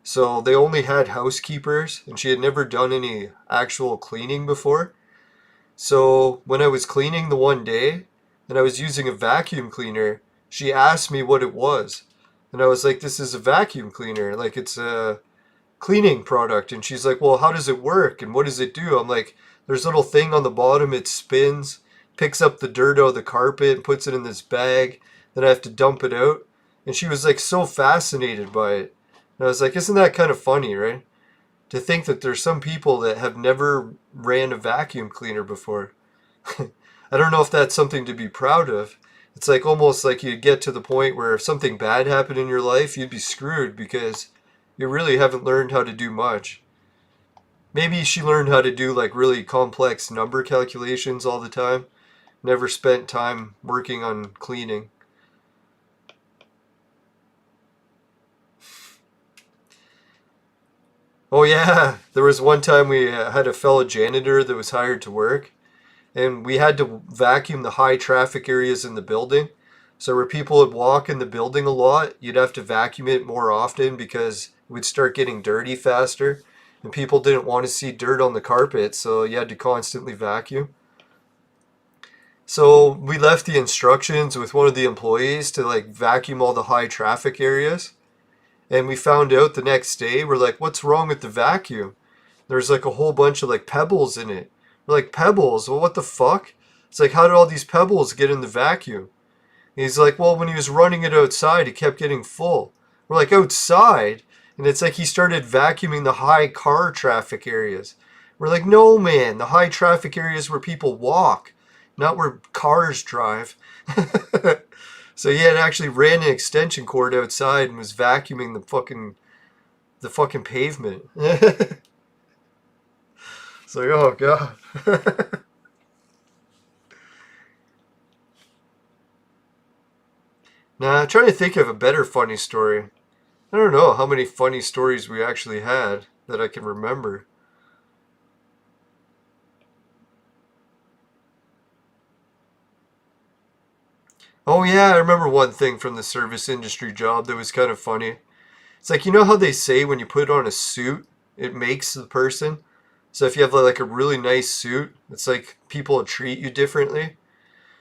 So they only had housekeepers, and she had never done any actual cleaning before. So when I was cleaning the one day, and I was using a vacuum cleaner, she asked me what it was. And I was like, this is a vacuum cleaner. Like, it's a cleaning product. And she's like, well, how does it work? And what does it do? I'm like, there's a little thing on the bottom. It spins, picks up the dirt out of the carpet, puts it in this bag. Then I have to dump it out. And she was like so fascinated by it. And I was like, isn't that kind of funny, right? To think that there's some people that have never ran a vacuum cleaner before. I don't know if that's something to be proud of. It's like almost like you get to the point where if something bad happened in your life, you'd be screwed because you really haven't learned how to do much. Maybe she learned how to do like really complex number calculations all the time. Never spent time working on cleaning. Oh yeah, there was one time we had a fellow janitor that was hired to work, and we had to vacuum the high traffic areas in the building. So where people would walk in the building a lot, you'd have to vacuum it more often because it would start getting dirty faster, and people didn't want to see dirt on the carpet, so you had to constantly vacuum. So we left the instructions with one of the employees to like vacuum all the high traffic areas. And we found out the next day, we're like, what's wrong with the vacuum? There's like a whole bunch of like pebbles in it. We're like, pebbles? Well, what the fuck? It's like, how did all these pebbles get in the vacuum? And he's like, well, when he was running it outside, it kept getting full. We're like, outside? And it's like he started vacuuming the high car traffic areas. We're like, no, man, the high traffic areas where people walk, not where cars drive. So he had actually ran an extension cord outside and was vacuuming the fucking pavement. It's like, oh god. Nah, I'm trying to think of a better funny story. I don't know how many funny stories we actually had that I can remember. Oh yeah, I remember one thing from the service industry job that was kind of funny. It's like, you know how they say when you put on a suit, it makes the person? So if you have like a really nice suit, it's like people will treat you differently.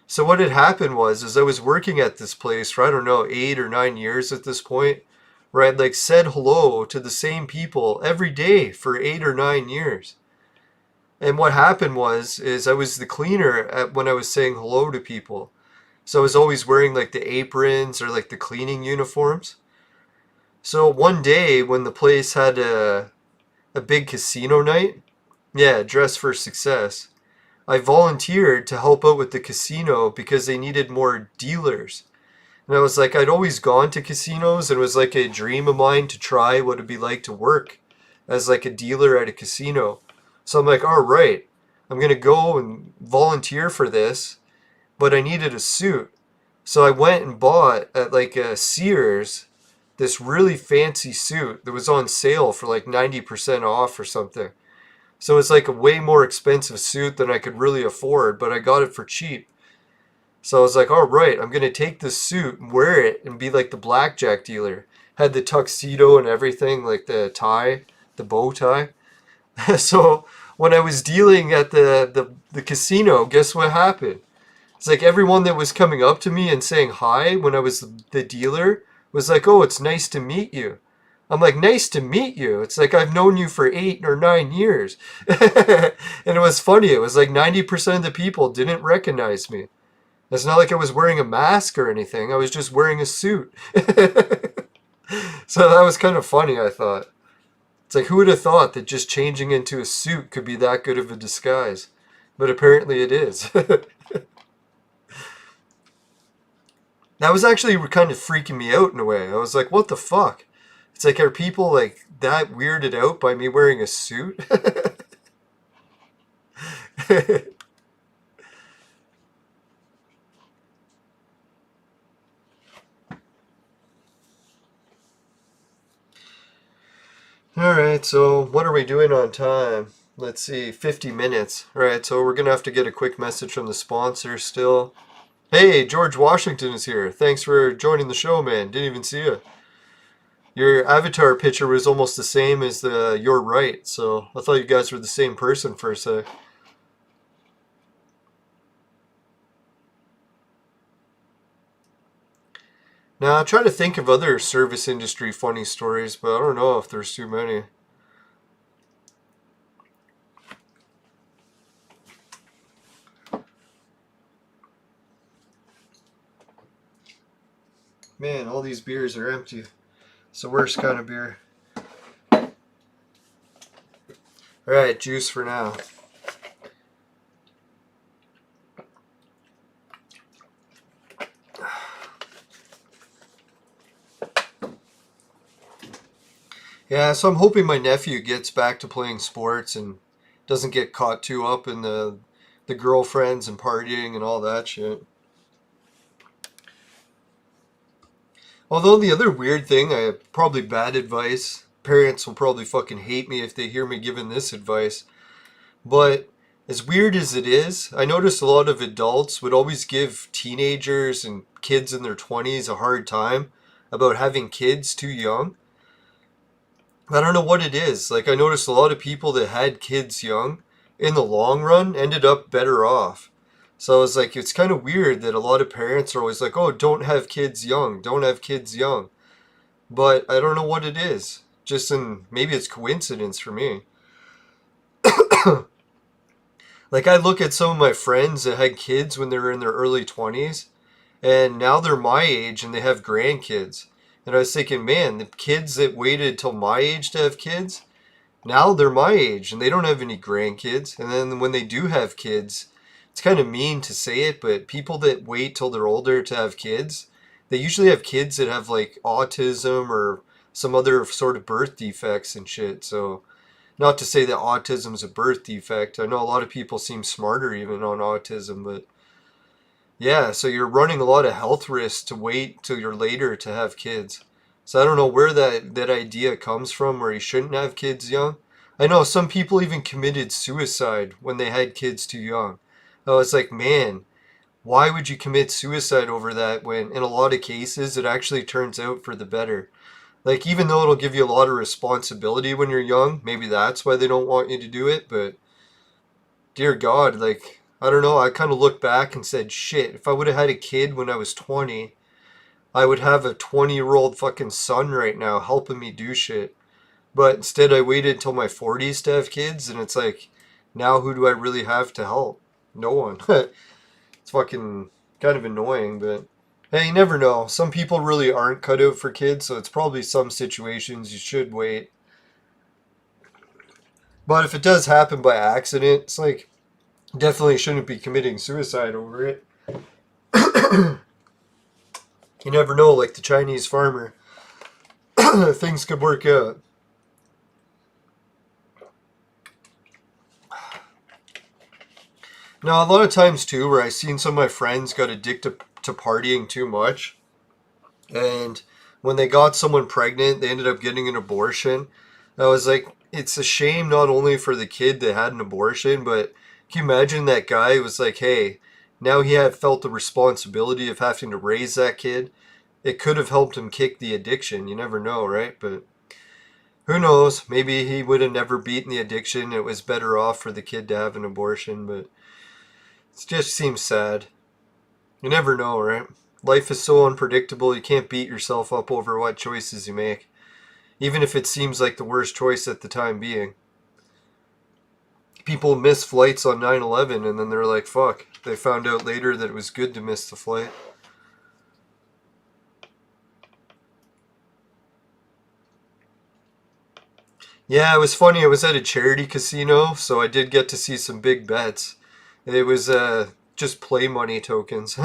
So what had happened was, is I was working at this place for, I don't know, 8 or 9 years at this point, where I'd like said hello to the same people every day for 8 or 9 years. And what happened was, is I was the cleaner when I was saying hello to people. So I was always wearing like the aprons or like the cleaning uniforms. So one day when the place had a big casino night, yeah, Dress for Success, I volunteered to help out with the casino because they needed more dealers. And I was like, I'd always gone to casinos and it was like a dream of mine to try what it'd be like to work as like a dealer at a casino. So I'm like, all right, I'm going to go and volunteer for this, but I needed a suit. So I went and bought at like a Sears this really fancy suit that was on sale for like 90% off or something. So it's like a way more expensive suit than I could really afford, but I got it for cheap. So I was like, all right, I'm going to take this suit and wear it and be like the blackjack dealer. Had the tuxedo and everything, like the tie, the bow tie. So when I was dealing at the casino, guess what happened? It's like everyone that was coming up to me and saying hi when I was the dealer was like, "Oh, it's nice to meet you." I'm like, "Nice to meet you." It's like I've known you for 8 or 9 years. And it was funny. It was like 90% of the people didn't recognize me. It's not like I was wearing a mask or anything. I was just wearing a suit. So that was kind of funny, I thought. It's like, who would have thought that just changing into a suit could be that good of a disguise? But apparently it is. That was actually kind of freaking me out in a way. I was like, what the fuck? It's like, are people like that weirded out by me wearing a suit? Alright, so what are we doing on time? Let's see, 50 minutes. Alright, so we're going to have to get a quick message from the sponsor still. Hey, George Washington is here. Thanks for joining the show, man. Didn't even see you. Your avatar picture was almost the same as the You're Right, so I thought you guys were the same person for a sec. Now, I try to think of other service industry funny stories, but I don't know if there's too many. Man, all these beers are empty. It's the worst kind of beer. Alright, juice for now. Yeah, so I'm hoping my nephew gets back to playing sports and doesn't get caught too up in the girlfriends and partying and all that shit. Although the other weird thing, I have probably bad advice. Parents will probably fucking hate me if they hear me giving this advice. But as weird as it is, I noticed a lot of adults would always give teenagers and kids in their 20s a hard time about having kids too young. I don't know what it is. Like, I noticed a lot of people that had kids young, in the long run, ended up better off. So it's like, it's kind of weird that a lot of parents are always like, oh, don't have kids young, don't have kids young. But I don't know what it is. Just maybe it's coincidence for me. Like, I look at some of my friends that had kids when they were in their early 20s, and now they're my age and they have grandkids. And I was thinking, man, the kids that waited till my age to have kids, now they're my age and they don't have any grandkids. And then when they do have kids, it's kind of mean to say it, but people that wait till they're older to have kids, they usually have kids that have like autism or some other sort of birth defects and shit. So, not to say that autism's a birth defect. I know a lot of people seem smarter even on autism, but yeah, so you're running a lot of health risks to wait till you're later to have kids. So I don't know where that idea comes from where you shouldn't have kids young. I know some people even committed suicide when they had kids too young. I was like, man, why would you commit suicide over that when in a lot of cases it actually turns out for the better? Like, even though it'll give you a lot of responsibility when you're young, maybe that's why they don't want you to do it, but dear God, like, I don't know, I kind of looked back and said, shit, if I would have had a kid when I was 20, I would have a 20-year-old fucking son right now helping me do shit. But instead I waited till my 40s to have kids, and it's like, now who do I really have to help? No one. It's fucking kind of annoying, but hey, you never know. Some people really aren't cut out for kids, so it's probably some situations you should wait. But if it does happen by accident, it's like, definitely shouldn't be committing suicide over it. You never know, like the Chinese farmer. Things could work out. Now, a lot of times too, where I've seen some of my friends got addicted to partying too much, and when they got someone pregnant, they ended up getting an abortion. I was like, it's a shame not only for the kid that had an abortion, but can you imagine that guy was like, hey, now he had felt the responsibility of having to raise that kid. It could have helped him kick the addiction. You never know, right? But who knows? Maybe he would have never beaten the addiction. It was better off for the kid to have an abortion, but it just seems sad. You never know, right? Life is so unpredictable, you can't beat yourself up over what choices you make, even if it seems like the worst choice at the time being. People miss flights on 9/11 and then they're like, fuck. They found out later that it was good to miss the flight. Yeah, it was funny. I was at a charity casino, so I did get to see some big bets. It was just play money tokens.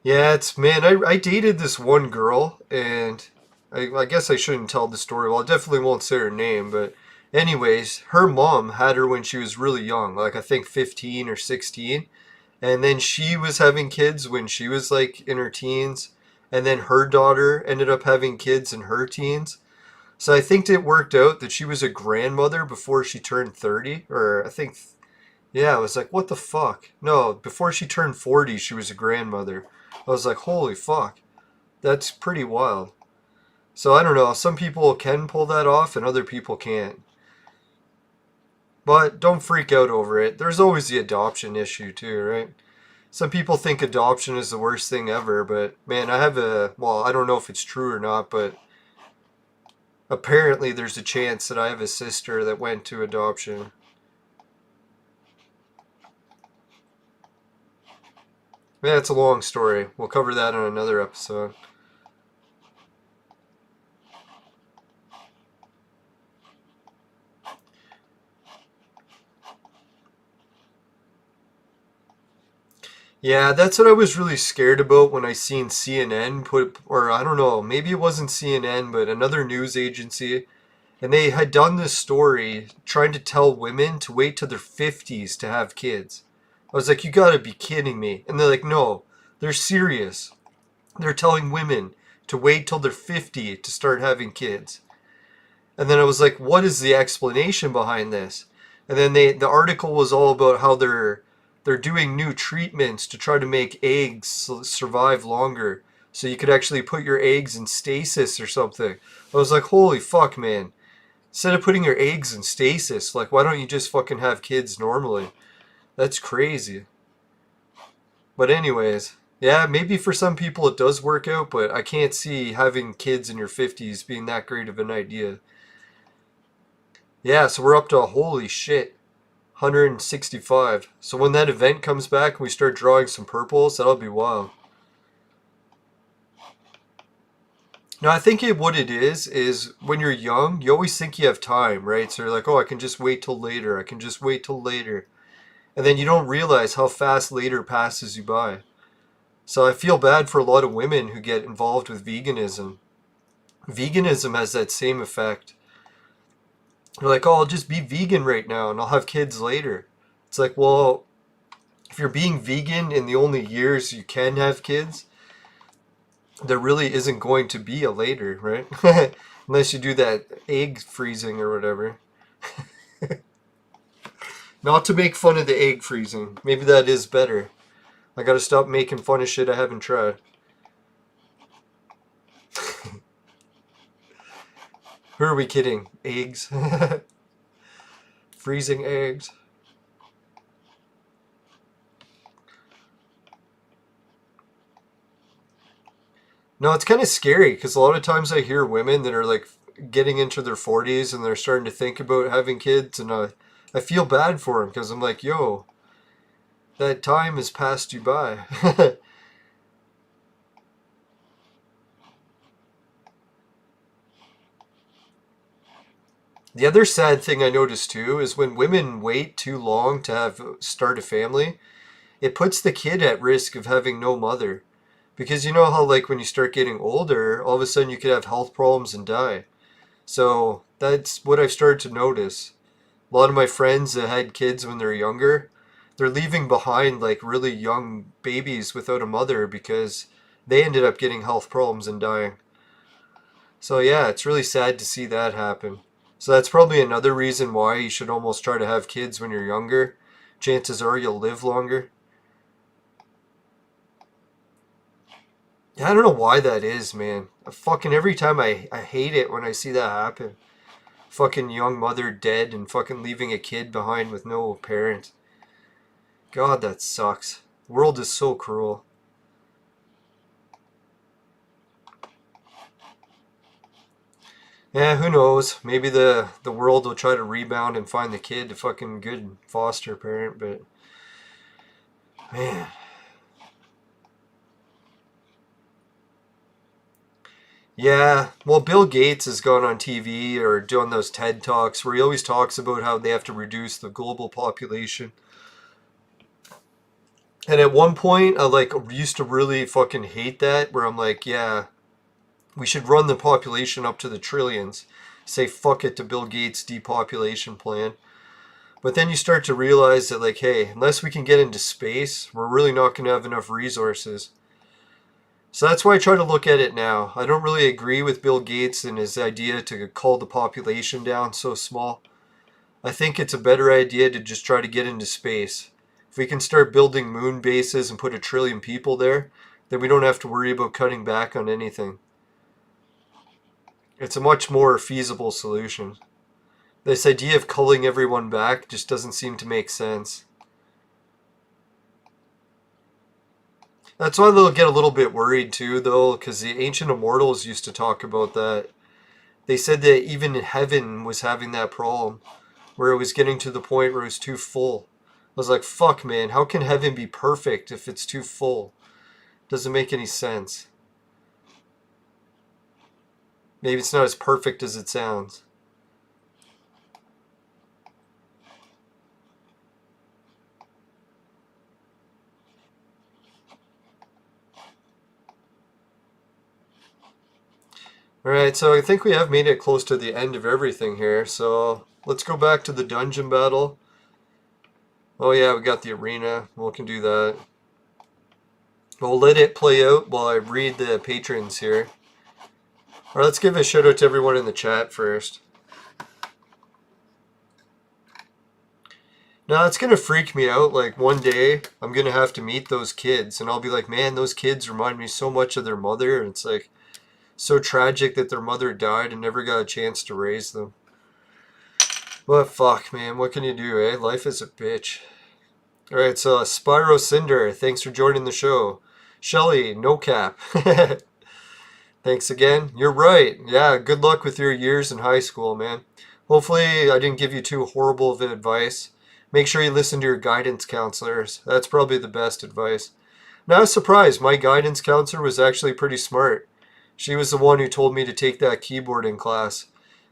Yeah, it's man. I dated this one girl, and I guess I shouldn't tell the story. Well, I definitely won't say her name, but anyways, her mom had her when she was really young, like I think 15 or 16, and then she was having kids when she was like in her teens, and then her daughter ended up having kids in her teens. So I think it worked out that she was a grandmother before she turned 30, or I think, yeah, I was like, what the fuck? No, before she turned 40, she was a grandmother. I was like, holy fuck, that's pretty wild. So I don't know, some people can pull that off and other people can't. But don't freak out over it. There's always the adoption issue too, right? Some people think adoption is the worst thing ever, but man, I have well, I don't know if it's true or not, but apparently there's a chance that I have a sister that went to adoption. Yeah, it's a long story. We'll cover that on another episode. Yeah, that's what I was really scared about when I seen CNN put, or I don't know, maybe it wasn't CNN, but another news agency, and they had done this story trying to tell women to wait till their 50s to have kids. I was like, you gotta be kidding me. And they're like, no, they're serious. They're telling women to wait till they're 50 to start having kids. And then I was like, what is the explanation behind this? And then the article was all about how they're doing new treatments to try to make eggs survive longer. So you could actually put your eggs in stasis or something. I was like, holy fuck, man. Instead of putting your eggs in stasis, like, why don't you just fucking have kids normally? That's crazy. But anyways, yeah, maybe for some people it does work out, but I can't see having kids in your 50s being that great of an idea. Yeah, so we're up to holy shit, 165. So when that event comes back and we start drawing some purples, that'll be wild. No, I think what it is when you're young, you always think you have time, right? So you're like, oh, I can just wait till later. I can just wait till later. And then you don't realize how fast later passes you by. So I feel bad for a lot of women who get involved with veganism. Veganism has that same effect. You're like, oh, I'll just be vegan right now and I'll have kids later. It's like, well, if you're being vegan in the only years you can have kids, there really isn't going to be a later, right? Unless you do that egg freezing or whatever. Not to make fun of the egg freezing. Maybe that is better. I gotta stop making fun of shit I haven't tried. Who are we kidding? Eggs? Freezing eggs. No, it's kind of scary because a lot of times I hear women that are like getting into their 40s and they're starting to think about having kids, and I feel bad for them because I'm like, yo, that time has passed you by. The other sad thing I notice too is when women wait too long to have start a family, it puts the kid at risk of having no mother. Because you know how like when you start getting older, all of a sudden you could have health problems and die. So that's what I've started to notice. A lot of my friends that had kids when they're younger, they're leaving behind like really young babies without a mother because they ended up getting health problems and dying. So yeah, it's really sad to see that happen. So that's probably another reason why you should almost try to have kids when you're younger. Chances are you'll live longer. Yeah, I don't know why that is, man. Fucking every time I hate it when I see that happen. Fucking young mother dead and fucking leaving a kid behind with no parent. God, that sucks. The world is so cruel. Yeah, who knows? Maybe the world will try to rebound and find the kid a fucking good foster parent, but man. Yeah, well, Bill Gates has gone on TV or doing those TED Talks where he always talks about how they have to reduce the global population. And at one point, I like used to really fucking hate that, where I'm like, yeah, we should run the population up to the trillions. Say fuck it to Bill Gates' depopulation plan. But then you start to realize that, like, hey, unless we can get into space, we're really not going to have enough resources. So that's why I try to look at it now. I don't really agree with Bill Gates and his idea to cull the population down so small. I think it's a better idea to just try to get into space. If we can start building moon bases and put 1 trillion people there, then we don't have to worry about cutting back on anything. It's a much more feasible solution. This idea of culling everyone back just doesn't seem to make sense. That's why they'll get a little bit worried too, though, because the ancient immortals used to talk about that. They said that even heaven was having that problem, where it was getting to the point where it was too full. I was like, fuck, man, how can heaven be perfect if it's too full? Doesn't make any sense. Maybe it's not as perfect as it sounds. Alright, so I think we have made it close to the end of everything here, so let's go back to the dungeon battle. Oh yeah, we got the arena. We can do that. We'll let it play out while I read the patrons here. Alright, let's give a shout out to everyone in the chat first. Now, it's going to freak me out. Like, one day, I'm going to have to meet those kids, and I'll be like, man, those kids remind me so much of their mother, and it's like, so tragic that their mother died and never got a chance to raise them. But fuck, man, what can you do, eh? Life is a bitch. Alright, so Spyro Cinder, thanks for joining the show. Shelly, no cap. Thanks again. You're right. Yeah, good luck with your years in high school, man. Hopefully I didn't give you too horrible of advice. Make sure you listen to your guidance counselors. That's probably the best advice. Now I was surprised. My guidance counselor was actually pretty smart. She was the one who told me to take that keyboarding class.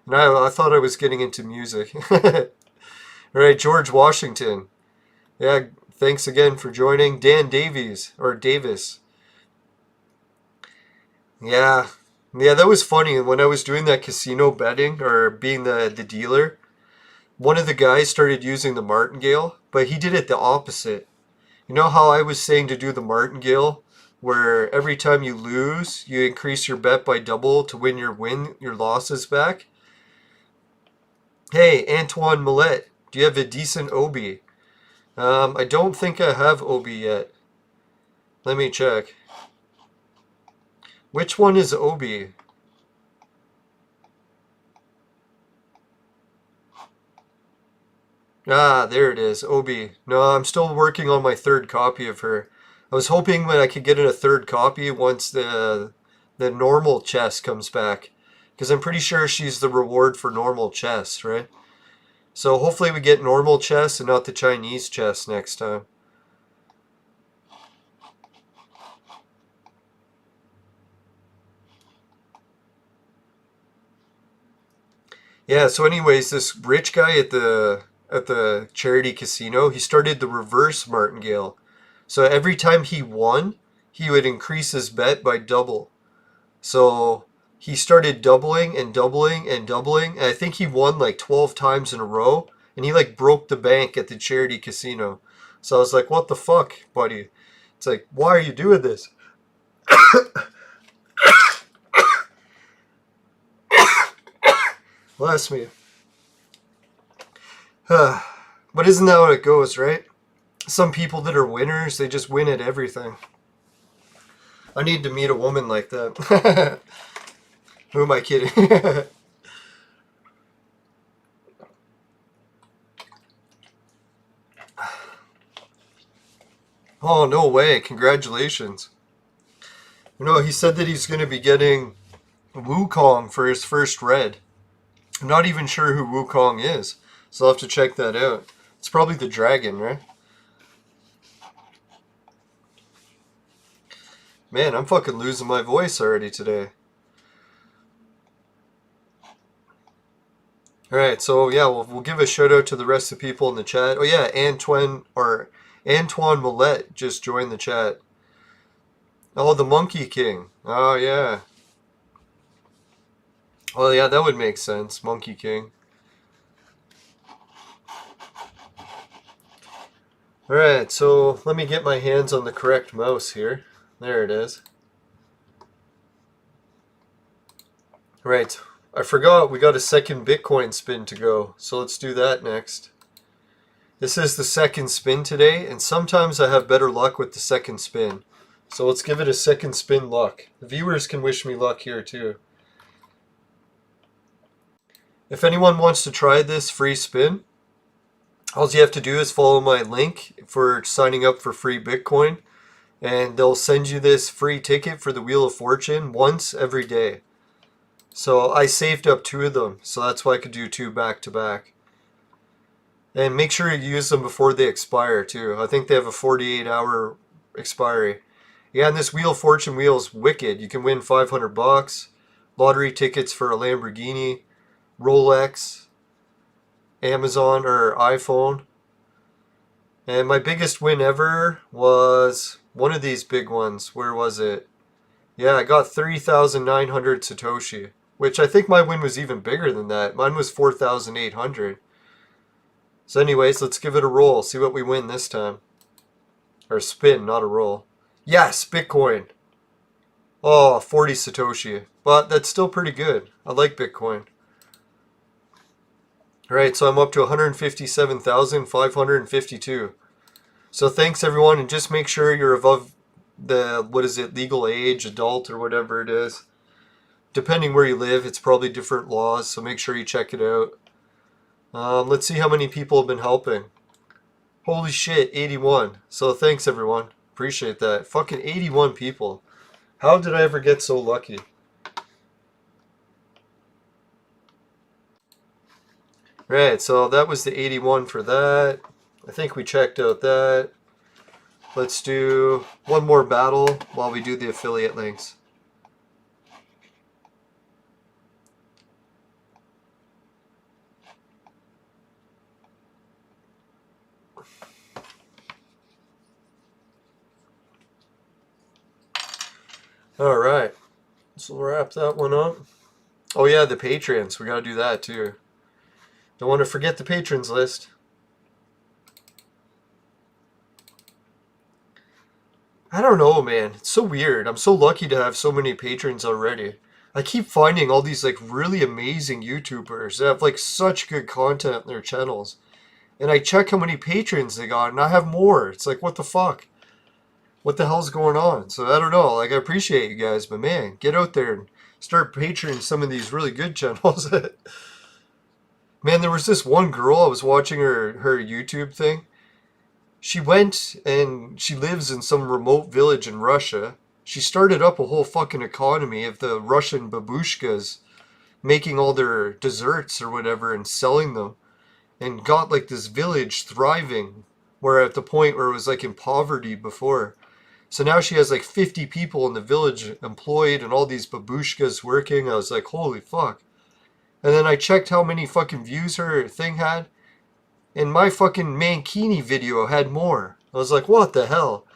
And I thought I was getting into music. Alright, George Washington. Yeah, thanks again for joining. Dan Davies, or Davis. Yeah. Yeah, that was funny. When I was doing that casino betting, or being the dealer, one of the guys started using the martingale, but he did it the opposite. You know how I was saying to do the martingale, where every time you lose, you increase your bet by double to win your losses back? Hey, Antoine Millet, do you have a decent Obi? I don't think I have Obi yet. Let me check. Which one is Obi? Ah, there it is, Obi. No, I'm still working on my third copy of her. I was hoping when I could get in a third copy once the normal chess comes back. Because I'm pretty sure she's the reward for normal chess, right? So hopefully we get normal chess and not the Chinese chess next time. Yeah, so anyways, this rich guy at the charity casino, he started the reverse martingale. So every time he won, he would increase his bet by double. So he started doubling and doubling and doubling, and I think he won like 12 times in a row, and he like broke the bank at the charity casino. So I was like, what the fuck, buddy? It's like, why are you doing this? Bless me. But isn't that how it goes, right? Some people that are winners, they just win at everything. I need to meet a woman like that. Who am I kidding? Oh, no way. Congratulations. You know, he said that he's going to be getting Wukong for his first red. I'm not even sure who Wukong is, so I'll have to check that out. It's probably the dragon, right? Man, I'm fucking losing my voice already today. Alright, so yeah, we'll give a shout out to the rest of the people in the chat. Oh yeah, Antoine Millette just joined the chat. Oh, the Monkey King. Oh yeah. Well, yeah, that would make sense. Monkey King. Alright, so let me get my hands on the correct mouse here. There it is. Right. I forgot we got a second Bitcoin spin to go, so let's do that next. This is the second spin today, and sometimes I have better luck with the second spin. So let's give it a second spin luck. The viewers can wish me luck here too. If anyone wants to try this free spin, all you have to do is follow my link for signing up for free Bitcoin, and they'll send you this free ticket for the Wheel of Fortune once every day. So I saved up 2 of them, so that's why I could do 2 back to back. And make sure you use them before they expire too. I think they have a 48-hour expiry. Yeah, and this Wheel of Fortune wheel is wicked. You can win $500, lottery tickets for a Lamborghini, Rolex, Amazon or iPhone. And my biggest win ever was one of these big ones. Where was it? Yeah, I got 3,900 Satoshi, which I think my win was even bigger than that. Mine was 4,800. So anyways, let's give it a roll. See what we win this time. Or spin, not a roll. Yes, Bitcoin. Oh, 40 Satoshi. But that's still pretty good. I like Bitcoin. Alright, so I'm up to 157,552. So thanks everyone, and just make sure you're above the, what is it, legal age, adult, or whatever it is. Depending where you live, it's probably different laws, so make sure you check it out. Let's see how many people have been helping. Holy shit, 81. So thanks everyone. Appreciate that. Fucking 81 people. How did I ever get so lucky? Right, so that was the 81 for that. I think we checked out that. Let's do one more battle while we do the affiliate links. Alright, so we'll wrap that one up. Oh yeah, the patrons. We gotta do that too. Don't want to forget the patrons list. I don't know, man. It's so weird. I'm so lucky to have so many patrons already. I keep finding all these like really amazing YouTubers that have like such good content on their channels. And I check how many patrons they got and I have more. It's like, what the fuck? What the hell's going on? So I don't know. Like, I appreciate you guys, but man, get out there and start patroning some of these really good channels. Man, there was this one girl, I was watching her YouTube thing. She went and she lives in some remote village in Russia. She started up a whole fucking economy of the Russian babushkas making all their desserts or whatever and selling them. And got like this village thriving, where at the point where it was like in poverty before. So now she has like 50 people in the village employed and all these babushkas working. I was like, holy fuck. And then I checked how many fucking views her thing had. And my fucking Mankini video had more. I was like, what the hell?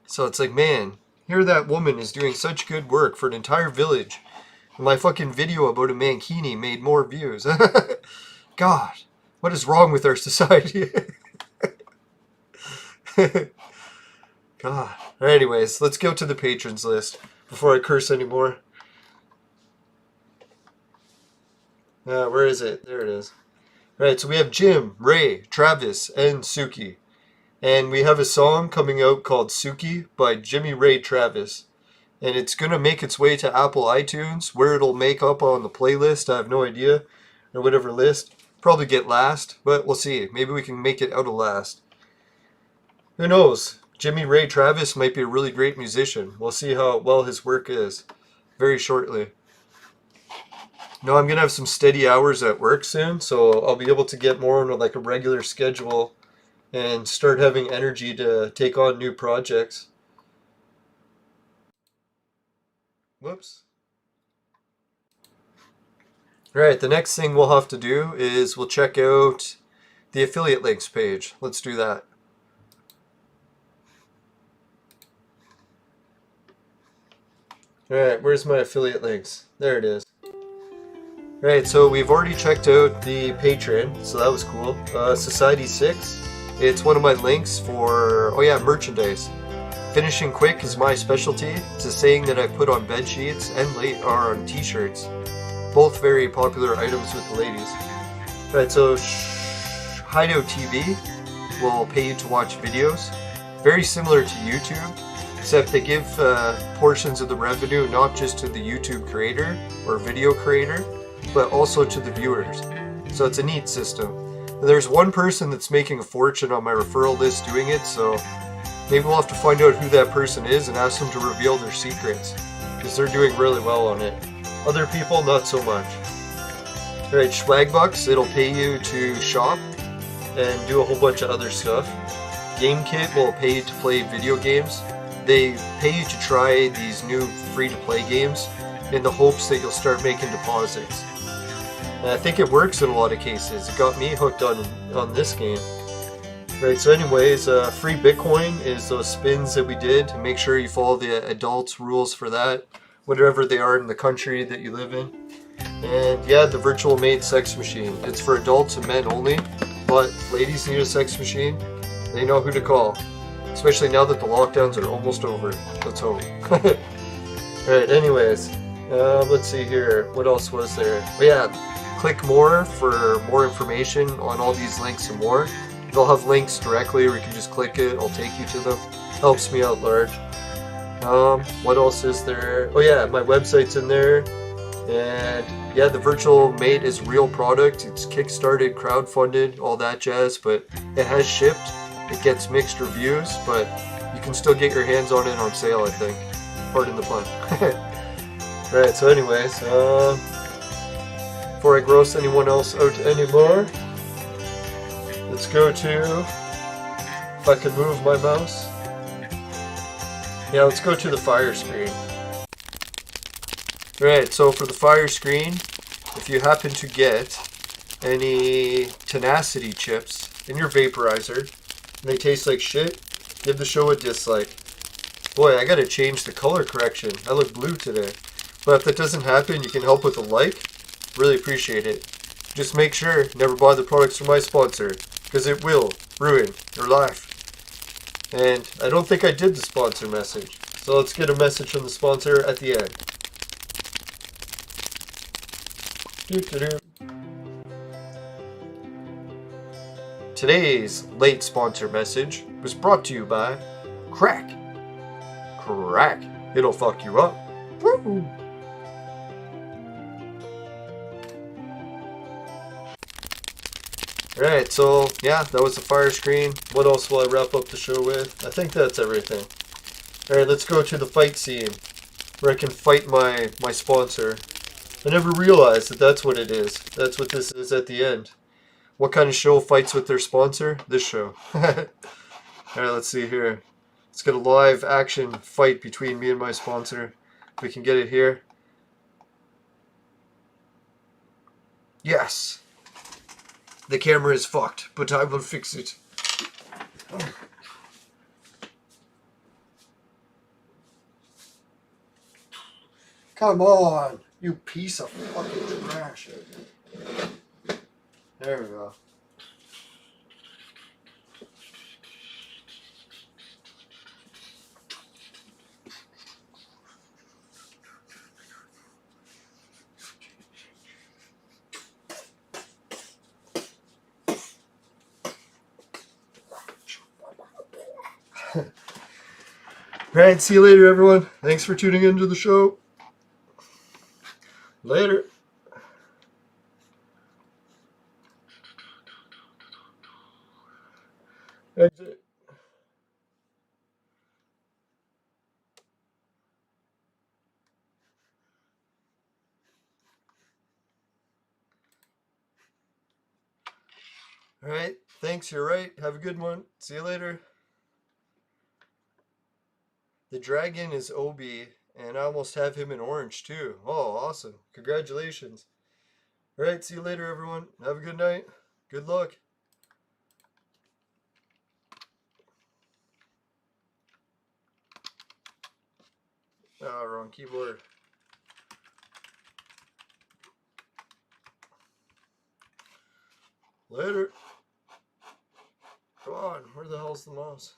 So it's like, man, here that woman is doing such good work for an entire village. And my fucking video about a Mankini made more views. God, what is wrong with our society? God. Anyways, let's go to the patrons list before I curse anymore. Where is it? There it is. Alright, so we have Jim, Ray, Travis, and Suki. And we have a song coming out called Suki by Jimmy Ray Travis. And it's going to make its way to Apple iTunes, where it'll make up on the playlist. I have no idea. Or whatever list. Probably get last, but we'll see. Maybe we can make it out of last. Who knows? Jimmy Ray Travis might be a really great musician. We'll see how well his work is very shortly. No, I'm going to have some steady hours at work soon, so I'll be able to get more on like a regular schedule and start having energy to take on new projects. Whoops. Alright, the next thing we'll have to do is we'll check out the affiliate links page. Let's do that. Alright, where's my affiliate links? There it is. Alright, so we've already checked out the Patreon, so that was cool. Society 6, it's one of my links for, oh yeah, merchandise. Finishing quick is my specialty. It's a saying that I put on bed sheets and late are on t-shirts. Both very popular items with the ladies. Alright, so Hideout TV will pay you to watch videos. Very similar to YouTube, except they give portions of the revenue not just to the YouTube creator or video creator, but also to the viewers. So it's a neat system. And there's one person that's making a fortune on my referral list doing it, so maybe we'll have to find out who that person is and ask them to reveal their secrets, because they're doing really well on it. Other people, not so much. Alright, Swagbucks, it'll pay you to shop and do a whole bunch of other stuff. GameKit will pay you to play video games. They pay you to try these new free-to-play games in the hopes that you'll start making deposits. And I think it works in a lot of cases. It got me hooked on this game. Right, so anyways, free Bitcoin is those spins that we did, and make sure you follow the adults rules for that, whatever they are in the country that you live in. And yeah, the virtual maid sex machine. It's for adults and men only, but if ladies need a sex machine, they know who to call. Especially now that the lockdowns are almost over. Let's hope. Alright, anyways, let's see here. What else was there? Oh yeah, click more for more information on all these links and more. They'll have links directly, or you can just click it. I'll take you to them. Helps me out large. What else is there? Oh yeah, my website's in there. And yeah, the virtual mate is a real product. It's kickstarted, crowdfunded, all that jazz, but it has shipped. It gets mixed reviews, but you can still get your hands on it on sale, I think. Pardon the pun. Right, so anyways, before I gross anyone else out anymore, let's go to, if I can move my mouse. Yeah, let's go to the fire screen. Right, so for the fire screen, if you happen to get any tenacity chips in your vaporizer, and they taste like shit, give the show a dislike. Boy, I gotta change the color correction. I look blue today. But if that doesn't happen, you can help with a like. Really appreciate it. Just make sure, never buy the products from my sponsor, because it will ruin your life. And I don't think I did the sponsor message. So let's get a message from the sponsor at the end. Today's late sponsor message was brought to you by Crack. Crack. It'll fuck you up. Woo! Alright, so yeah, that was the fire screen. What else will I wrap up the show with? I think that's everything. Alright, let's go to the fight scene, where I can fight my sponsor. I never realized that that's what it is. That's what this is at the end. What kind of show fights with their sponsor? This show. Alright, let's see here. Let's get a live action fight between me and my sponsor. If we can get it here. Yes! The camera is fucked, but I will fix it. Come on, you piece of fucking trash. There we go. Alright, see you later, everyone. Thanks for tuning into the show. Later. Exit. Alright, thanks, you're right. Have a good one. See you later. The dragon is Obi, and I almost have him in orange too. Oh, awesome. Congratulations. Alright, see you later, everyone. Have a good night. Good luck. Oh, wrong keyboard. Later. Come on, where the hell's the mouse?